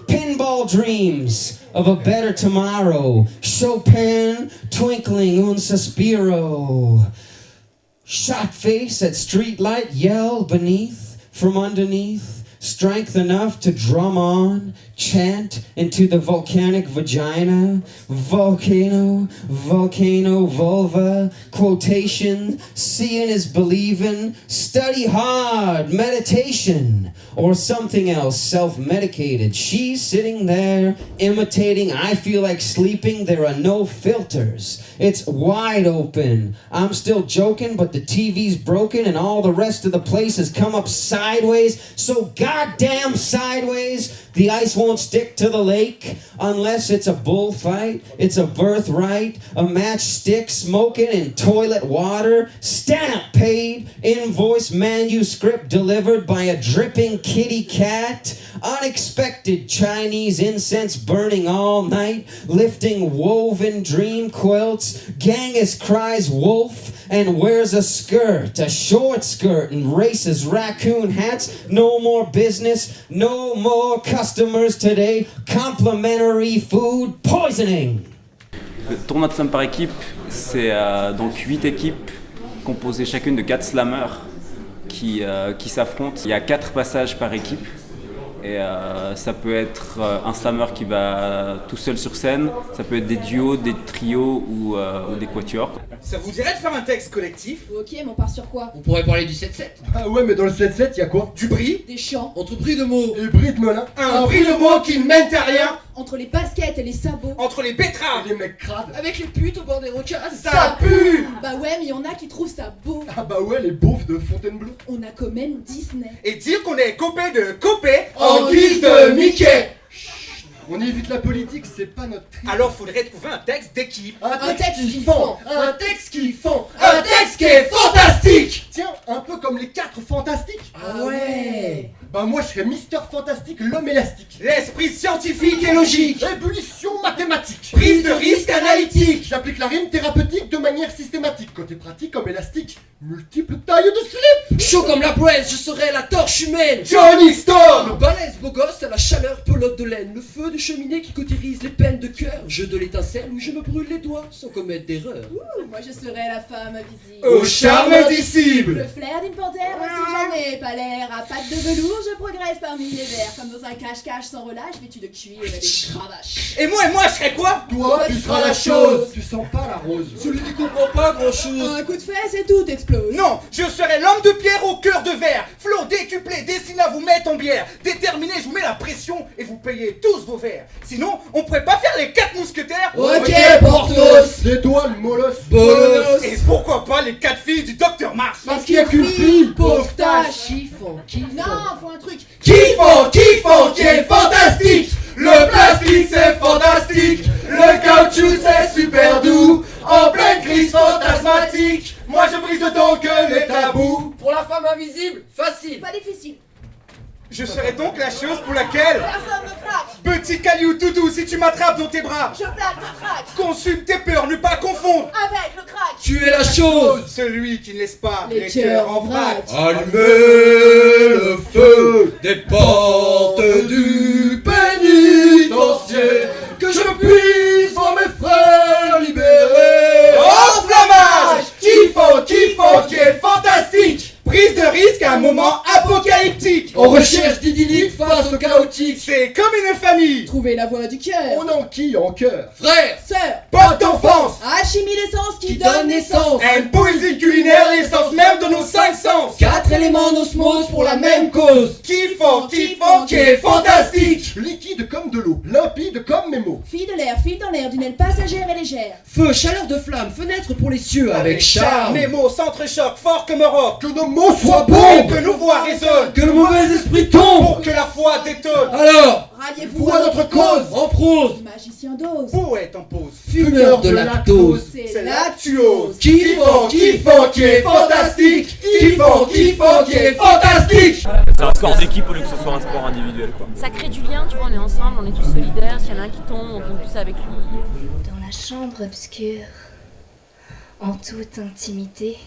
Pinball dreams of a better tomorrow. Chopin, twinkling un suspiro. Shot face at streetlight, yell beneath, from underneath. Strength enough to drum on, chant into the volcanic vagina. Volcano, volcano, vulva, quotation. Seeing is believing. Study hard, meditation. Or something else, self-medicated. She's sitting there, imitating. I feel like sleeping. There are no filters. It's wide open. I'm still joking, but the TV's broken and all the rest of the place has come up sideways. So goddamn sideways. The ice won't stick to the lake unless it's a bullfight. It's a birthright. A matchstick smoking in toilet water. Stamp paid. Invoice manuscript delivered by a dripping kitty cat. Unexpected Chinese incense burning all night. Lifting woven dream quilts. Genghis cries wolf and wears a skirt. A short skirt and races raccoon hats. No more business. No more customers today. Complimentary food poisoning. Le tournoi de somme par équipe, C'est donc 8 équipes composées chacune de 4 slammers qui s'affrontent. Il y a 4 passages par équipe. Et ça peut être un slammer qui va tout seul sur scène, ça peut être des duos, des trios ou des quatuors. Ça vous dirait de faire un texte collectif? Ok, mais on part sur quoi? On pourrait parler du 7-7. Ah ouais, mais dans le 7-7, y a quoi? Du bris? Des chants. Entre bris de mots. Et bris de melun. Un bris de mots qui ne mène à rien. Entre les baskets et les sabots. Entre les betteraves. Et les mecs crades. Avec les putes au bord des rocades. Ça pue. Bah ouais, mais y en a qui trouvent ça beau. Ah bah ouais, les beaufs de Fontainebleau. On a quand même Disney. Et dire qu'on est copé de copé en guise de Mickey. On évite la politique, c'est pas notre tri. Alors faudrait trouver un texte d'équipe. Un texte qui fond. Un texte qui fond. Un texte qui est fantastique. Tiens, un peu comme les 4 fantastiques. Ah ouais. Bah moi je serais Mister Fantastique, l'homme élastique. L'esprit scientifique et logique. Ébullition mathématique. Prise de risque analytique. J'applique la rime thérapeutique de manière systématique. Côté pratique comme élastique. Multiples tailles de slip. Chaud comme la braise, je serai la torche humaine. Johnny Storm. Le balèze beau gosse à la chaleur pelote de laine. Le feu de cheminée qui cautérise les peines de cœur. Jeu de l'étincelle où je me brûle les doigts sans commettre d'erreur. Moi je serai la femme invisible. Au charme indicible. Le flair d'une panthère, moi si j'en ai pas l'air. À pattes de velours, je progresse parmi les vers. Comme dans un cache-cache sans relâche, vêtu de cuir et des cravaches. Et moi, je serais quoi? Toi, tu seras la chose. Tu sens pas la rose. Celui qui comprend pas grand chose. Un coup de fesse et tout explose. Non, je serai l'homme de pierre au cœur de verre. Flot décuplé, destiné à vous mettre en bière. Déterminé, je vous mets la pression et vous payez tous vos verres. Sinon, on pourrait pas faire les 4 mousquetaires? Ok, Porthos. C'est toi le molosse. Bolos. Et pourquoi pas les 4 filles du Docteur March? Parce qu'il y a qu'une fille. Pauvre tâche. Kiffant. Non, faut un truc. Kiffant, qui est fantastique. Le plastique c'est fantastique. Le caoutchouc c'est super doux. En pleine crise fantasmatique. Moi je brise autant que les tabous. Pour la femme invisible, facile. Pas difficile. Je serai donc la chose pour laquelle Personne ne craque. Petit caillou toutou si tu m'attrapes dans tes bras. Je plaque de crack. Consume tes peurs, ne pas confondre. Avec le crack. Tu es la chose. Celui qui ne laisse pas Les cœurs en vrac. Allumez le feu des portes du pénitencier. Que je puisse voir mes frères libérés. Enflammage, kiffant, qui est fantastique. Prise de risque à un moment apocalyptique. On recherche d'idyllique face au chaotique. C'est comme une famille. Trouver la voie du cœur. On enquille en cœur. Frère, Sœur. Pote d'enfance. Alchimie l'essence qui donne naissance. Une poésie culinaire, l'essence même de nos 5 sens. 4 éléments d'osmose pour la même cause. Kiffant, qui est fantastique. Liquide comme de l'eau, limpide comme mes mots. Fille de l'air, file dans l'air d'une aile passagère et légère. Feu, chaleur de flamme, fenêtre pour les cieux avec charme. Mes mots s'entrechoquent fort comme Europe. Que nos mots soient bons. Que nos voix résonnent. Que le mauvais esprit tombe. Pour que la foi détonne. Alors, ralliez-vous à notre cause. En prose. Magicien d'ose. Poète en pause. Fumeur de lactose. C'est lactuose. Kiffant, qui est fantastique. Kiffant, qui est fantastique. C'est un sport d'équipe au lieu que ce soit un sport individuel, quoi. Ça crée du lien, tu vois, on est ensemble, on est tous solidaires. S'il y en a un qui tombe, on tombe tous avec lui. Dans la chambre obscure, en toute intimité,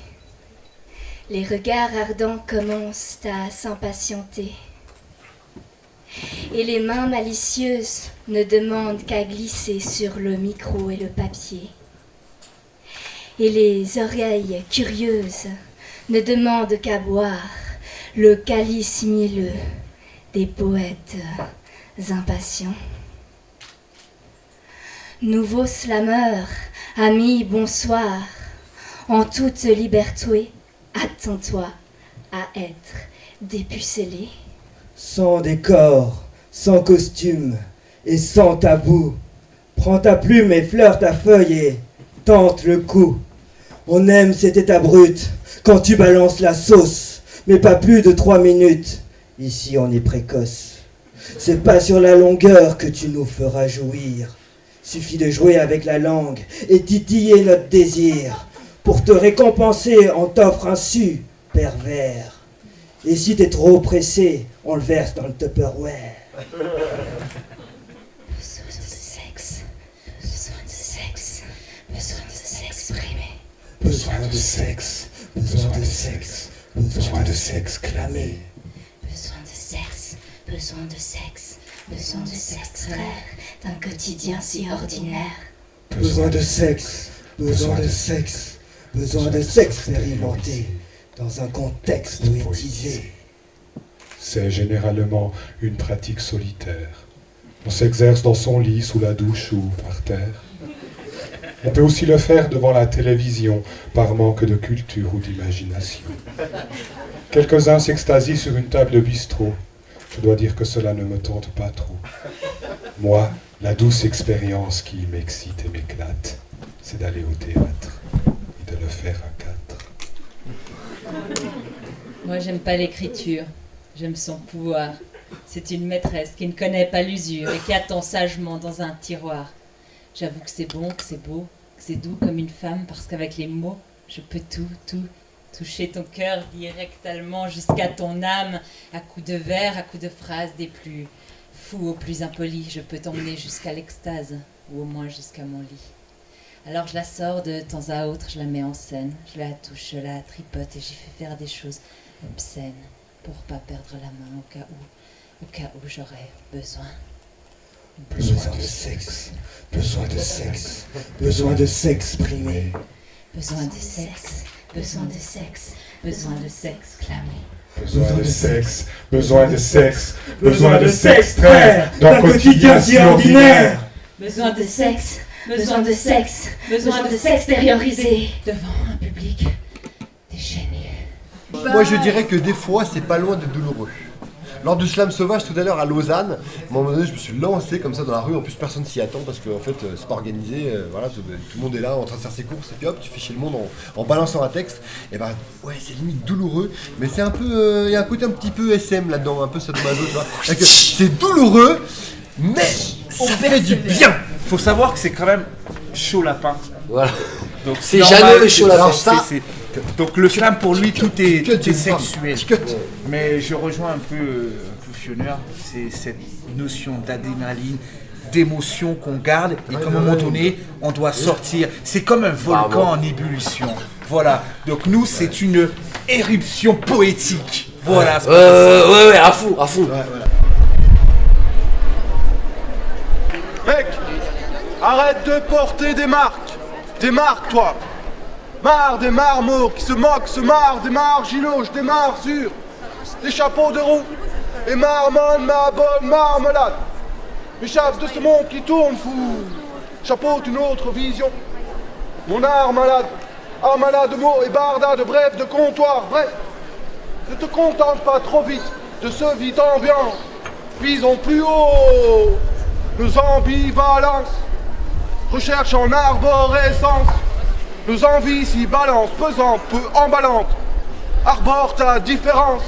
les regards ardents commencent à s'impatienter. Et les mains malicieuses ne demandent qu'à glisser sur le micro et le papier. Et les oreilles curieuses ne demandent qu'à boire le calice mielleux des poètes impatients. Nouveau slammer, amis, bonsoir. En toute liberté, attends-toi à être dépucelé. Sans décor, sans costume et sans tabou. Prends ta plume et fleur ta feuille et tente le coup. On aime cet état brut quand tu balances la sauce, mais pas plus de 3 minutes. Ici on est précoce. C'est pas sur la longueur que tu nous feras jouir. Suffit de jouer avec la langue et titiller notre désir. Pour te récompenser, on t'offre un su pervers. Et si t'es trop pressé, on le verse dans le Tupperware. Besoin de sexe, besoin de sexe, besoin de s'exprimer. Besoin de sexe, besoin de sexe, besoin de s'exclamer. Besoin de sexe, besoin de sexe, besoin de s'extraire d'un quotidien si ordinaire. Besoin de sexe, besoin de sexe, besoin de s'expérimenter dans un contexte poétisé. C'est généralement une pratique solitaire. On s'exerce dans son lit, sous la douche ou par terre. On peut aussi le faire devant la télévision, par manque de culture ou d'imagination. Quelques-uns s'extasient sur une table de bistrot. Je dois dire que cela ne me tente pas trop. Moi, la douce expérience qui m'excite et m'éclate, c'est d'aller au théâtre et de le faire à 4. Moi, j'aime pas l'écriture. J'aime son pouvoir. C'est une maîtresse qui ne connaît pas l'usure et qui attend sagement dans un tiroir. J'avoue que c'est bon, que c'est beau, que c'est doux comme une femme, parce qu'avec les mots, je peux tout toucher ton cœur directement jusqu'à ton âme, à coups de vers, à coups de phrases, des plus fous aux plus impolis. Je peux t'emmener jusqu'à l'extase, ou au moins jusqu'à mon lit. Alors je la sors de temps à autre, je la mets en scène, je la touche, je la tripote et j'y fais faire des choses obscènes pour pas perdre la main au cas où j'aurais besoin. Besoin de sexe, besoin de sexe, besoin de s'exprimer. Besoin de sexe, besoin de sexe, besoin de s'exclamer. Besoin de sexe, besoin de sexe, besoin de s'extraire d'un quotidien si ordinaire. Besoin de sexe, besoin de sexe, besoin de s'extérioriser. Devant un public déchaîné. Moi je dirais que des fois c'est pas loin d'être douloureux. Lors du slam sauvage tout à l'heure à Lausanne, à un moment donné je me suis lancé comme ça dans la rue, en plus personne s'y attend parce qu'en fait c'est pas organisé, voilà, tout le monde est là en train de faire ses courses et puis hop tu fais chier le monde en balançant un texte, et bah ouais c'est limite douloureux, mais c'est un peu, il y a un côté un petit peu SM là-dedans, un peu sadomaso, tu vois, c'est douloureux, mais ça fait du bien. Faut savoir que c'est quand même chaud lapin. Voilà. Donc c'est jamais le chaud lapin. Donc le slam pour lui tout est sexuel. Mais je rejoins un peu Fionneur, c'est cette notion d'adrénaline, d'émotion qu'on garde et qu'à un moment donné on doit sortir. C'est comme un volcan en ébullition. Voilà. Donc nous c'est une éruption poétique. Voilà. Ouais, à fond. Ouais, voilà. Mec, arrête de porter des marques. Démarque toi. Marre des marmots qui se moquent, se marre des marginaux, je démarre sur les chapeaux de roue et marmonne ma bonne marmelade. M'échappe de ce monde qui tourne fou, chapeau d'une autre vision. Mon art malade de mots et barda de bref de comptoir, bref. Ne te contente pas trop vite de ce vide ambiant, visons plus haut nos ambivalences, recherche en arborescence. Nos envies si balances, pesantes, peu emballantes, arbore ta différence.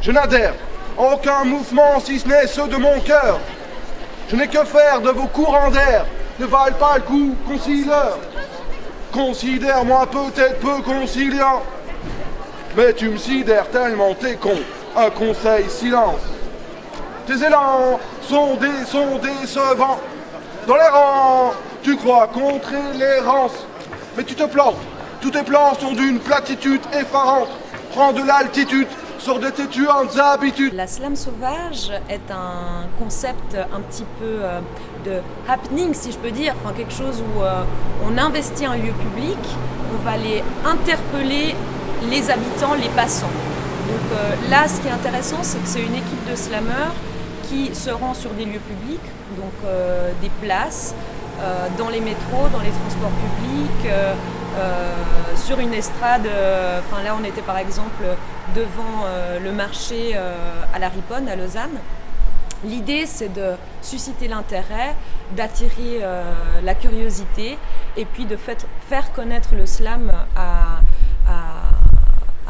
Je n'adhère à aucun mouvement si ce n'est ceux de mon cœur. Je n'ai que faire de vos courants d'air, ne valent pas le coup, concilieur. Considère-moi peut-être peu conciliant, mais tu me sidères tellement t'es con, un conseil silence. Tes élans sont décevants, dans les rangs, tu crois contrer l'errance. Mais tu te plantes, tous tes plans sont d'une platitude effarante. Prends de l'altitude, sors de tes tuantes habitudes. La slam sauvage est un concept un petit peu de happening, si je peux dire, enfin quelque chose où on investit un lieu public, on va aller interpeller les habitants, les passants. Donc là, ce qui est intéressant, c'est que c'est une équipe de slammeurs qui se rend sur des lieux publics, donc des places, dans les métros, dans les transports publics, sur une estrade. Enfin là, on était par exemple devant le marché à la Riponne, à Lausanne. L'idée, c'est de susciter l'intérêt, d'attirer la curiosité et puis de faire connaître le slam à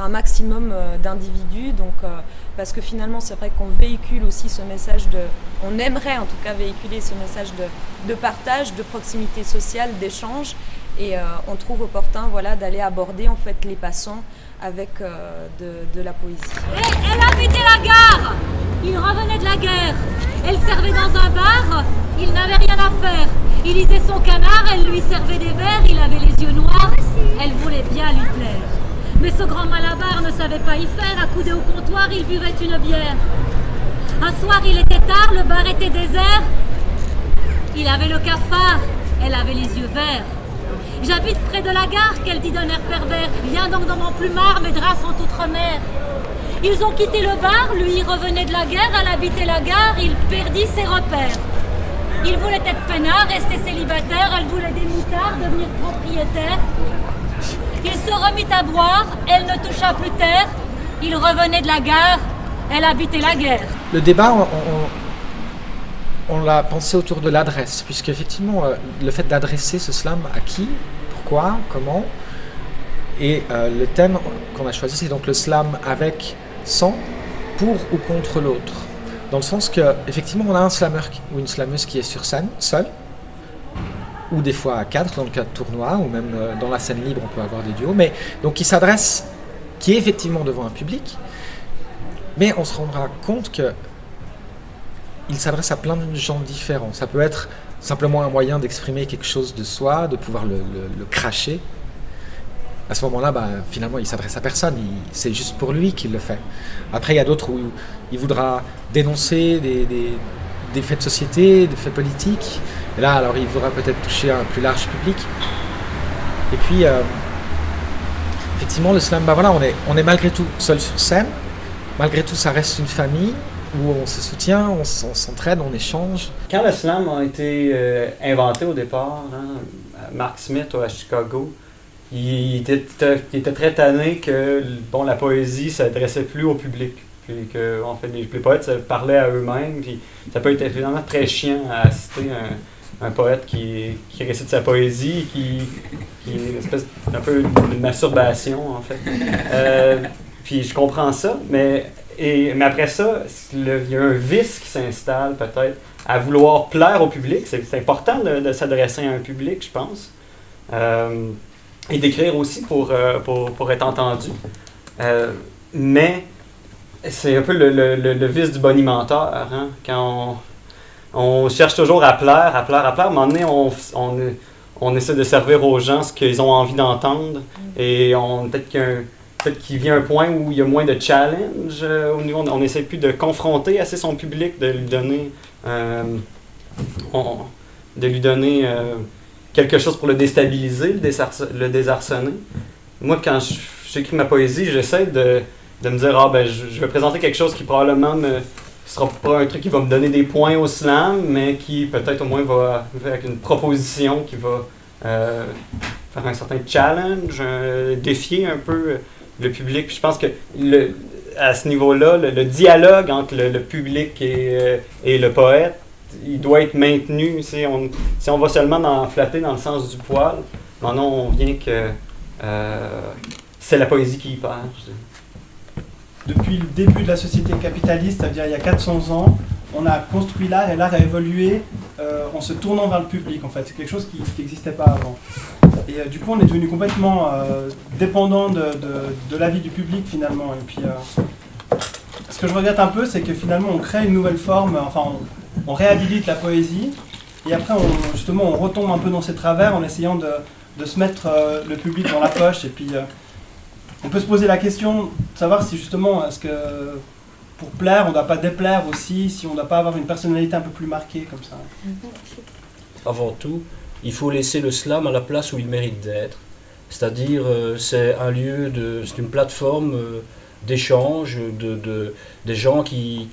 un maximum d'individus. Donc, parce que finalement, c'est vrai qu'on véhicule aussi ce message on aimerait en tout cas véhiculer ce message de partage, de proximité sociale, d'échange. Et on trouve opportun, voilà, d'aller aborder en fait les passants avec de la poésie. Elle habitait la gare. Il revenait de la guerre. Elle servait dans un bar. Il n'avait rien à faire. Il lisait son canard. Elle lui servait des verres. Il avait les yeux noirs. Elle voulait bien lui plaire. Mais ce grand malabar ne savait pas y faire. Accoudé au comptoir, il buvait une bière. Un soir, il était tard. Le bar était désert. Il avait le cafard. Elle avait les yeux verts. J'habite près de la gare, qu'elle dit d'un air pervers. Viens donc dans mon plumard, mes draps sont outre-mer. Ils ont quitté le bar, lui il revenait de la guerre, elle habitait la gare, il perdit ses repères. Il voulait être peinard, rester célibataire, elle voulait des moutards, devenir propriétaire. Il se remit à boire, elle ne toucha plus terre, il revenait de la gare, elle habitait la guerre. Le débat, on l'a pensé autour de l'adresse, puisque effectivement, le fait d'adresser ce slam à qui, pourquoi, comment, et le thème qu'on a choisi, c'est donc le slam avec, sans, pour ou contre l'autre. Dans le sens que, effectivement, on a un slameur ou une slameuse qui est sur scène, seul, ou des fois à 4 dans le cas de tournois, ou même dans la scène libre, on peut avoir des duos, mais donc qui s'adresse, qui est effectivement devant un public, mais on se rendra compte que il s'adresse à plein de gens différents. Ça peut être simplement un moyen d'exprimer quelque chose de soi, de pouvoir le cracher. À ce moment-là, finalement, il s'adresse à personne. C'est juste pour lui qu'il le fait. Après, il y a d'autres où il voudra dénoncer des faits de société, des faits politiques. Et là, alors, il voudra peut-être toucher un plus large public. Et puis, effectivement, le slam, voilà, on est malgré tout seul sur scène. Malgré tout, ça reste une famille où on se soutient, on s'entraide, on échange. Quand le slam a été inventé au départ, Mark Smith à Chicago, il était très tanné que la poésie s'adressait plus au public. Puis que en fait, les poètes parlaient à eux-mêmes. Puis ça peut être finalement très chiant à assister un poète qui récite sa poésie, qui est une espèce d'un peu de masturbation en fait. Puis je comprends ça, mais après ça, il y a un vice qui s'installe peut-être à vouloir plaire au public. C'est important de s'adresser à un public, je pense. Et d'écrire aussi pour être entendu. Mais c'est un peu le vice du bonimenteur. Hein? Quand on cherche toujours à plaire, à un moment donné, on essaie de servir aux gens ce qu'ils ont envie d'entendre. Et peut-être qu'il vient un point où il y a moins de challenge au niveau, on n'essaie plus de confronter assez son public, de lui donner quelque chose pour le déstabiliser, le désarçonner. Moi, quand j'écris ma poésie, j'essaie de me dire je vais présenter quelque chose qui probablement sera pas un truc qui va me donner des points au slam, mais qui peut-être au moins va avec une proposition qui va faire un certain challenge, défier un peu le public. Puis je pense que à ce niveau-là, le dialogue entre le public et le poète, il doit être maintenu. Si on va seulement flatter dans le sens du poil, maintenant on vient que c'est la poésie qui y perd. Depuis le début de la société capitaliste, c'est-à-dire il y a 400 ans, on a construit l'art et l'art a évolué en se tournant vers le public en fait. C'est quelque chose qui n'existait pas avant. Et du coup on est devenu complètement dépendant de l'avis du public finalement. Et puis ce que je regrette un peu, c'est que finalement on crée une nouvelle forme, on réhabilite la poésie et après on retombe un peu dans ses travers en essayant de se mettre le public dans la poche. Et puis on peut se poser la question de savoir si justement, est-ce que pour plaire, on ne doit pas déplaire aussi, si on ne doit pas avoir une personnalité un peu plus marquée comme ça. Avant tout, il faut laisser le slam à la place où il mérite d'être. C'est-à-dire, c'est une plateforme d'échange, des gens qui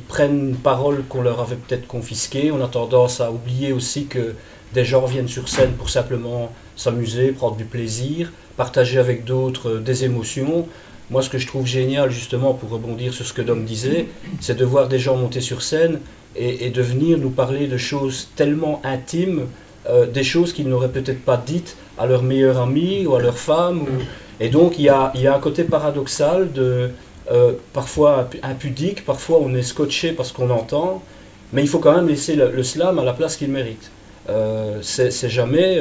prennent une parole qu'on leur avait peut-être confisquée. On a tendance à oublier aussi que des gens viennent sur scène pour simplement s'amuser, prendre du plaisir, partager avec d'autres des émotions. Moi, ce que je trouve génial, justement, pour rebondir sur ce que Dom disait, c'est de voir des gens monter sur scène et de venir nous parler de choses tellement intimes, des choses qu'ils n'auraient peut-être pas dites à leur meilleur ami ou à leur femme. Et donc, il y a un côté paradoxal, parfois impudique, parfois on est scotché parce qu'on entend, mais il faut quand même laisser le slam à la place qu'il mérite. C'est jamais...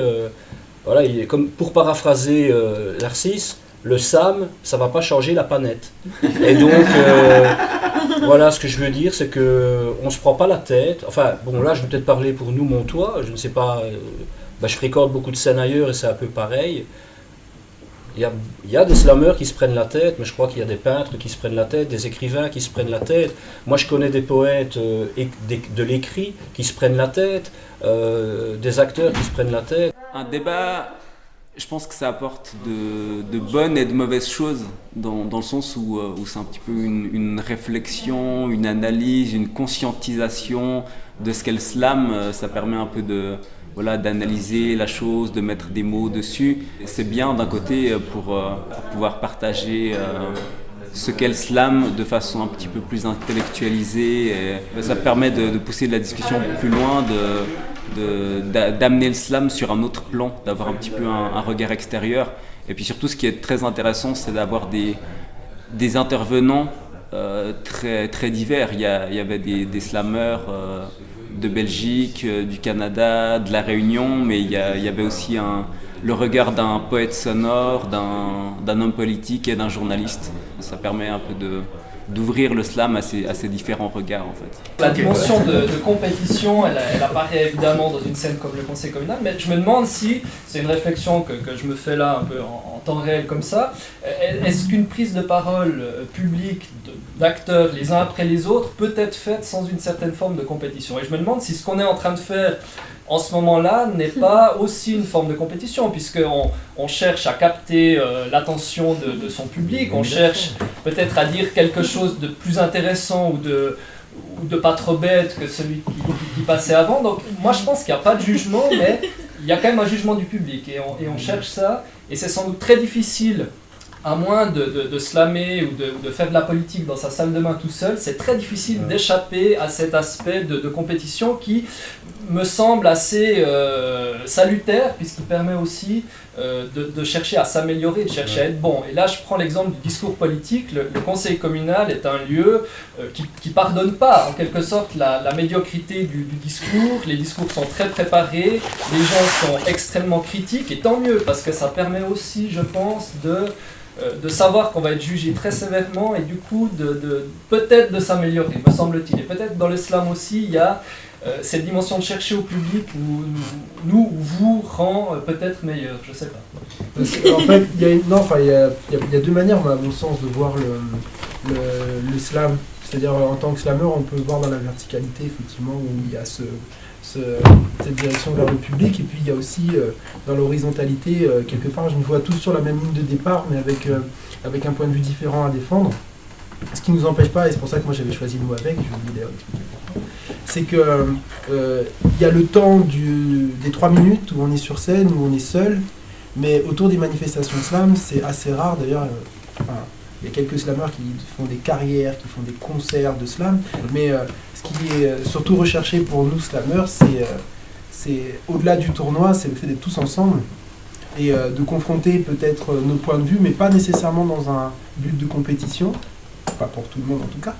voilà, comme pour paraphraser Narcisse, le Sam, ça va pas changer la panette. Et donc, voilà, ce que je veux dire, c'est que on se prend pas la tête. Enfin, bon, là, je vais peut-être parler pour nous, Montois. Je ne sais pas. Je fréquente beaucoup de scènes ailleurs et c'est un peu pareil. Il y a des slameurs qui se prennent la tête, mais je crois qu'il y a des peintres qui se prennent la tête, des écrivains qui se prennent la tête. Moi, je connais des poètes de l'écrit qui se prennent la tête, des acteurs qui se prennent la tête. Un débat Je pense que ça apporte de bonnes et de mauvaises choses, dans le sens où c'est un petit peu une réflexion, une analyse, une conscientisation de ce qu'est le slam. Ça permet un peu d'analyser la chose, de mettre des mots dessus. Et c'est bien d'un côté pour pouvoir partager ce qu'est le slam de façon un petit peu plus intellectualisée. Et ça permet de pousser la discussion plus loin, d'amener le slam sur un autre plan, d'avoir un petit peu un regard extérieur. Et puis surtout, ce qui est très intéressant, c'est d'avoir des intervenants très, très divers. Il y avait des slammeurs de Belgique, du Canada, de la Réunion, mais il y avait aussi le regard d'un poète sonore, d'un homme politique et d'un journaliste. Ça permet un peu d'ouvrir le slam à ces différents regards, en fait. La dimension de compétition, elle apparaît évidemment dans une scène comme le conseil communal, mais je me demande si, c'est une réflexion que je me fais là un peu en temps réel comme ça, est-ce qu'une prise de parole publique d'acteurs les uns après les autres peut être faite sans une certaine forme de compétition? Et je me demande si ce qu'on est en train de faire en ce moment-là n'est pas aussi une forme de compétition, puisqu'on cherche à capter l'attention de son public, on cherche peut-être à dire quelque chose de plus intéressant ou de pas trop bête que celui qui passait avant. Donc moi je pense qu'il n'y a pas de jugement, mais il y a quand même un jugement du public, et on cherche ça, et c'est sans doute très difficile, à moins de slammer ou de faire de la politique dans sa salle de bain tout seul, c'est très difficile d'échapper à cet aspect de compétition qui me semble assez salutaire, puisqu'il permet aussi de chercher à s'améliorer, de chercher à être bon. Et là, je prends l'exemple du discours politique. Le conseil communal est un lieu qui pardonne pas, en quelque sorte, la médiocrité du discours. Les discours sont très préparés, les gens sont extrêmement critiques, et tant mieux, parce que ça permet aussi, je pense, de savoir qu'on va être jugé très sévèrement, et du coup peut-être de s'améliorer, me semble-t-il. Et peut-être dans le slam aussi, il y a cette dimension de chercher au public nous ou vous rend peut-être meilleur, je sais pas. En fait, il y a deux manières, à mon sens, de voir le slam. C'est-à-dire, en tant que slammer, on peut voir dans la verticalité, effectivement, où il y a cette direction vers le public, et puis il y a aussi dans l'horizontalité, quelque part, je nous vois tous sur la même ligne de départ, mais avec un point de vue différent à défendre. Ce qui ne nous empêche pas, et c'est pour ça que moi j'avais choisi le mot avec, je vais vous d'ailleurs expliquer pourquoi, c'est que il y a le temps des 3 minutes où on est sur scène, où on est seul, mais autour des manifestations slam, c'est assez rare d'ailleurs. Il y a quelques slammers qui font des carrières, qui font des concerts de slam, mais ce qui est surtout recherché pour nous slammers, c'est au-delà du tournoi, c'est le fait d'être tous ensemble et de confronter peut-être nos points de vue, mais pas nécessairement dans un but de compétition, pas pour tout le monde en tout cas.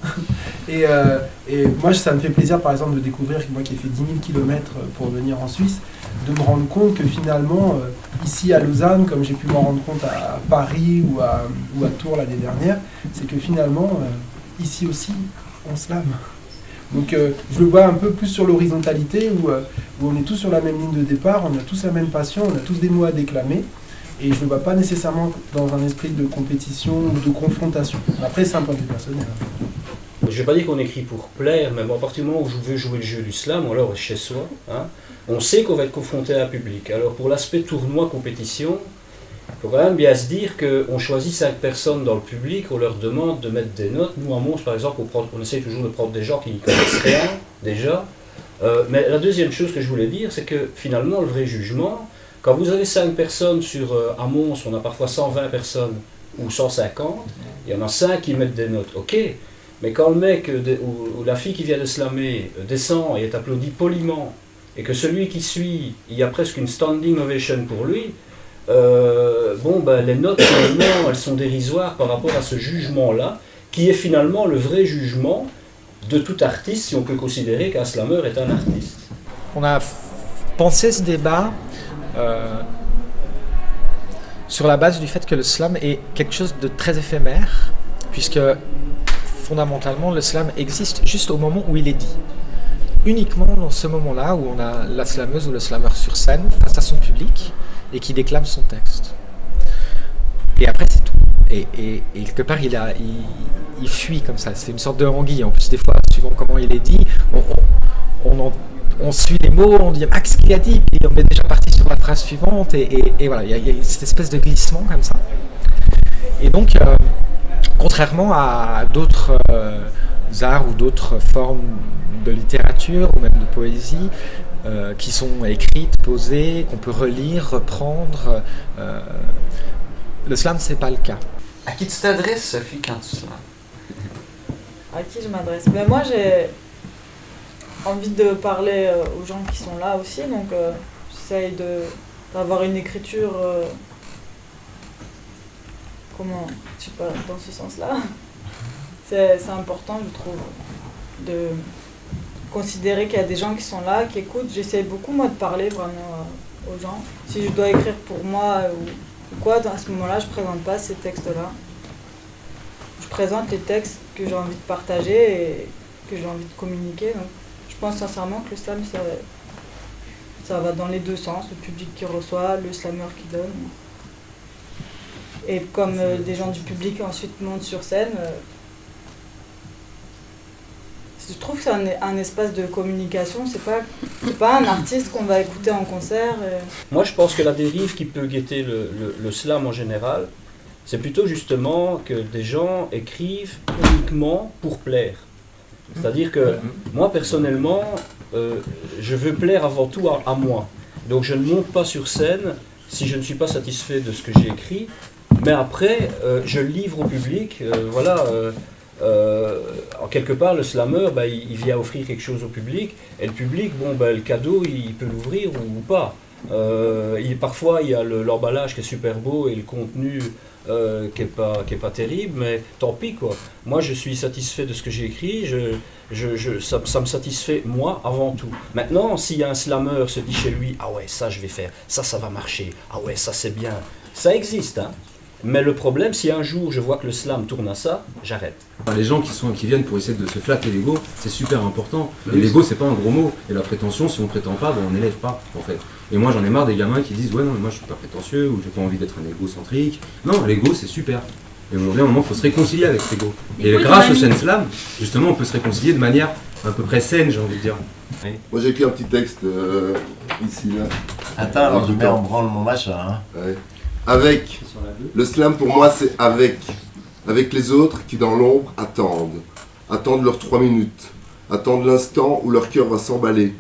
Et moi, ça me fait plaisir par exemple de découvrir, moi qui ai fait 10 000 km pour venir en Suisse, de me rendre compte que finalement, ici à Lausanne, comme j'ai pu m'en rendre compte à Paris ou à Tours l'année dernière, c'est que finalement, ici aussi, on slame. Donc je le vois un peu plus sur l'horizontalité, où on est tous sur la même ligne de départ, on a tous la même passion, on a tous des mots à déclamer, et je ne le vois pas nécessairement dans un esprit de compétition ou de confrontation. Après, c'est un point de vue personnel. Je ne vais pas dire qu'on écrit pour plaire, mais à partir du moment où je veux jouer le jeu du slam, alors chez soi, on sait qu'on va être confronté à un public. Alors pour l'aspect tournoi, compétition, il faut quand même bien se dire qu'on choisit 5 personnes dans le public, on leur demande de mettre des notes. Nous, à Mons, par exemple, on essaie toujours de prendre des gens qui n'y connaissent rien, déjà. Mais la deuxième chose que je voulais dire, c'est que finalement, le vrai jugement, quand vous avez 5 personnes à Mons, on a parfois 120 personnes, ou 150, il y en a 5 qui mettent des notes, ok. Mais quand le mec ou la fille qui vient de slammer descend et est applaudi poliment, et que celui qui suit, il y a presque une standing ovation pour lui, les notes, finalement, elles sont dérisoires par rapport à ce jugement-là, qui est finalement le vrai jugement de tout artiste, si on peut considérer qu'un slammer est un artiste. On a pensé ce débat sur la base du fait que le slam est quelque chose de très éphémère, puisque fondamentalement le slam existe juste au moment où il est dit. Uniquement dans ce moment-là où on a la slameuse ou le slammer sur scène face à son public et qui déclame son texte. Et après c'est tout. Et quelque part il fuit comme ça, c'est une sorte de anguille. En plus des fois, suivant comment il est dit, on suit les mots, on dit qu'est-ce qu'il a dit, puis on est déjà parti sur la phrase suivante, et voilà, il y a cette espèce de glissement comme ça. Et donc, contrairement à d'autres arts ou d'autres formes de littérature ou même de poésie qui sont écrites, posées, qu'on peut relire, reprendre, le slam, c'est pas le cas. À qui tu t'adresses, Sophie, quand tu slams? À qui je m'adresse? Ben moi, j'ai envie de parler aux gens qui sont là aussi, donc j'essaye d'avoir une écriture, je sais pas, dans ce sens-là. C'est important, je trouve, de considérer qu'il y a des gens qui sont là, qui écoutent. J'essaye beaucoup, moi, de parler vraiment aux gens. Si je dois écrire pour moi ou quoi, à ce moment-là, je présente pas ces textes-là. Je présente les textes que j'ai envie de partager et que j'ai envie de communiquer. Donc, je pense sincèrement que le slam, ça va dans les deux sens, le public qui reçoit, le slammer qui donne. Et comme des gens du public ensuite montent sur scène, je trouve que c'est un espace de communication, c'est pas un artiste qu'on va écouter en concert. Moi je pense que la dérive qui peut guetter le slam en général, c'est plutôt justement que des gens écrivent uniquement pour plaire. C'est-à-dire que moi personnellement, je veux plaire avant tout à moi. Donc je ne monte pas sur scène si je ne suis pas satisfait de ce que j'ai écrit, mais après je le livre au public, en quelque part le slammer il vient offrir quelque chose au public, et le public, le cadeau il peut l'ouvrir ou pas. Parfois il y a l'emballage qui est super beau et le contenu qui est pas terrible, mais tant pis quoi. Moi je suis satisfait de ce que j'ai écrit, ça me satisfait moi avant tout. Maintenant s'il y a un slammer se dit chez lui, ah ouais ça je vais faire, ça va marcher, ah ouais ça c'est bien, ça existe hein. Mais le problème, si un jour je vois que le slam tourne à ça, j'arrête. Les gens qui viennent pour essayer de se flatter l'ego, c'est super important. Et l'ego, c'est pas un gros mot. Et la prétention, si on prétend pas, on n'élève pas, en fait. Et moi, j'en ai marre des gamins qui disent, ouais, non, moi je suis pas prétentieux, ou j'ai pas envie d'être un égocentrique. Non, l'ego, c'est super. Et aujourd'hui, à un moment, il faut se réconcilier avec cet ego. Et grâce au scène slam, justement, on peut se réconcilier de manière à peu près saine, j'ai envie de dire. Oui. Moi, j'ai écrit un petit texte ici, là. Attends, alors je mets en branle mon machin. Hein. Ouais. Avec. Le slam pour moi c'est avec les autres qui dans l'ombre attendent leurs 3 minutes, attendent l'instant où leur cœur va s'emballer,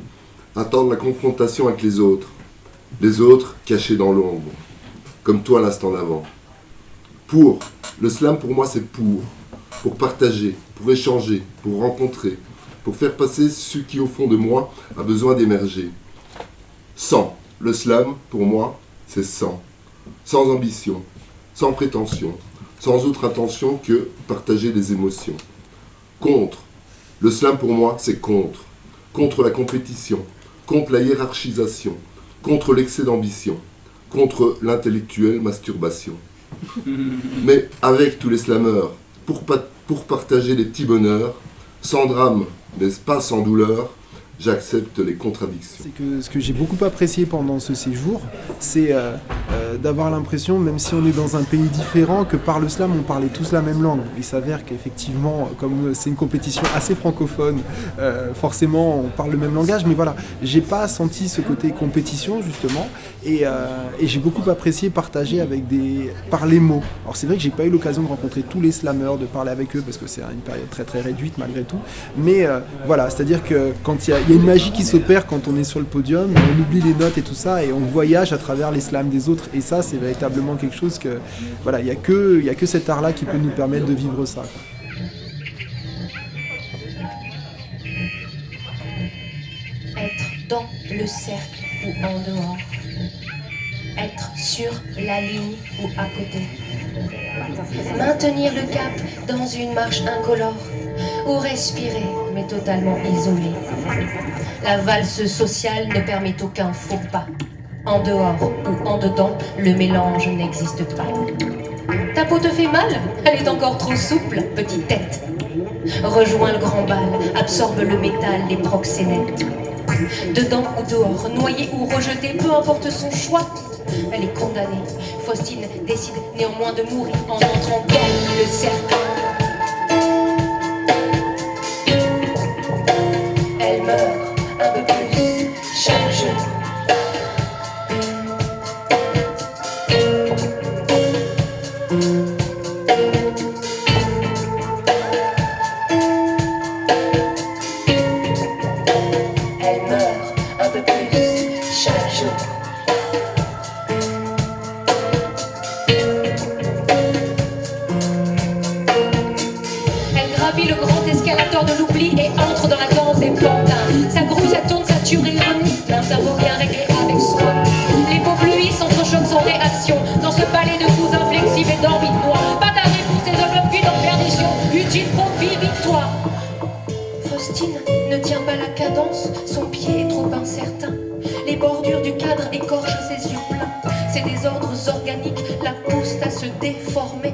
attendent la confrontation avec les autres cachés dans l'ombre, comme toi l'instant d'avant. Le slam pour moi c'est pour partager, pour échanger, pour rencontrer, pour faire passer ce qui au fond de moi a besoin d'émerger. Sans, le slam pour moi c'est sans ambition, sans prétention, sans autre intention que partager des émotions. Contre. Le slam pour moi, c'est contre. Contre la compétition, contre la hiérarchisation, contre l'excès d'ambition, contre l'intellectuelle masturbation. Mais avec tous les slammeurs, pour partager les petits bonheurs, sans drame, mais pas sans douleur, j'accepte les contradictions. C'est que ce que j'ai beaucoup apprécié pendant ce séjour, c'est d'avoir l'impression, même si on est dans un pays différent, que par le slam, on parlait tous la même langue. Il s'avère qu'effectivement, comme c'est une compétition assez francophone, forcément on parle le même langage, mais voilà, j'ai pas senti ce côté compétition justement, et j'ai beaucoup apprécié partager par les mots. Alors c'est vrai que j'ai pas eu l'occasion de rencontrer tous les slammeurs, de parler avec eux, parce que c'est une période très très réduite malgré tout, mais voilà, c'est-à-dire que quand il y a une magie qui s'opère quand on est sur le podium, on oublie les notes et tout ça, et on voyage à travers les slams des autres, et ça c'est véritablement quelque chose que, voilà, il y a que cet art-là qui peut nous permettre de vivre ça, quoi. Être dans le cercle ou en dehors, être sur la ligne ou à côté, maintenir le cap dans une marche incolore, ou respirer mais totalement isolé. La valse sociale ne permet aucun faux pas. En dehors ou en dedans, le mélange n'existe pas. Ta peau te fait mal? Elle est encore trop souple, petite tête. Rejoins le grand bal, absorbe le métal des proxénètes. Dedans ou dehors, noyé ou rejeté, peu importe son choix, elle est condamnée. Faustine décide néanmoins de mourir en entrant dans le cercle. Elle meurt un peu plus Elle meurt un peu plus chaque jour. Elle gravit le grand escalator de l'oubli et entre dans la danse des pantins. Sa grouille, sa tourne, sa ture ironie, d'un cerveau bien réglé avec soi. Les beaux pluies s'entrechoquent sans réaction dans ce palais de coups inflexibles et d'envie de noix. Pas d'arrêt pour ces hommes cuits dans perdition. Utile, profit, victoire. Faustine ne tient pas la cadence, son pied est trop incertain. Les bordures du cadre écorchent ses yeux pleins. Ces désordres organiques la poussent à se déformer.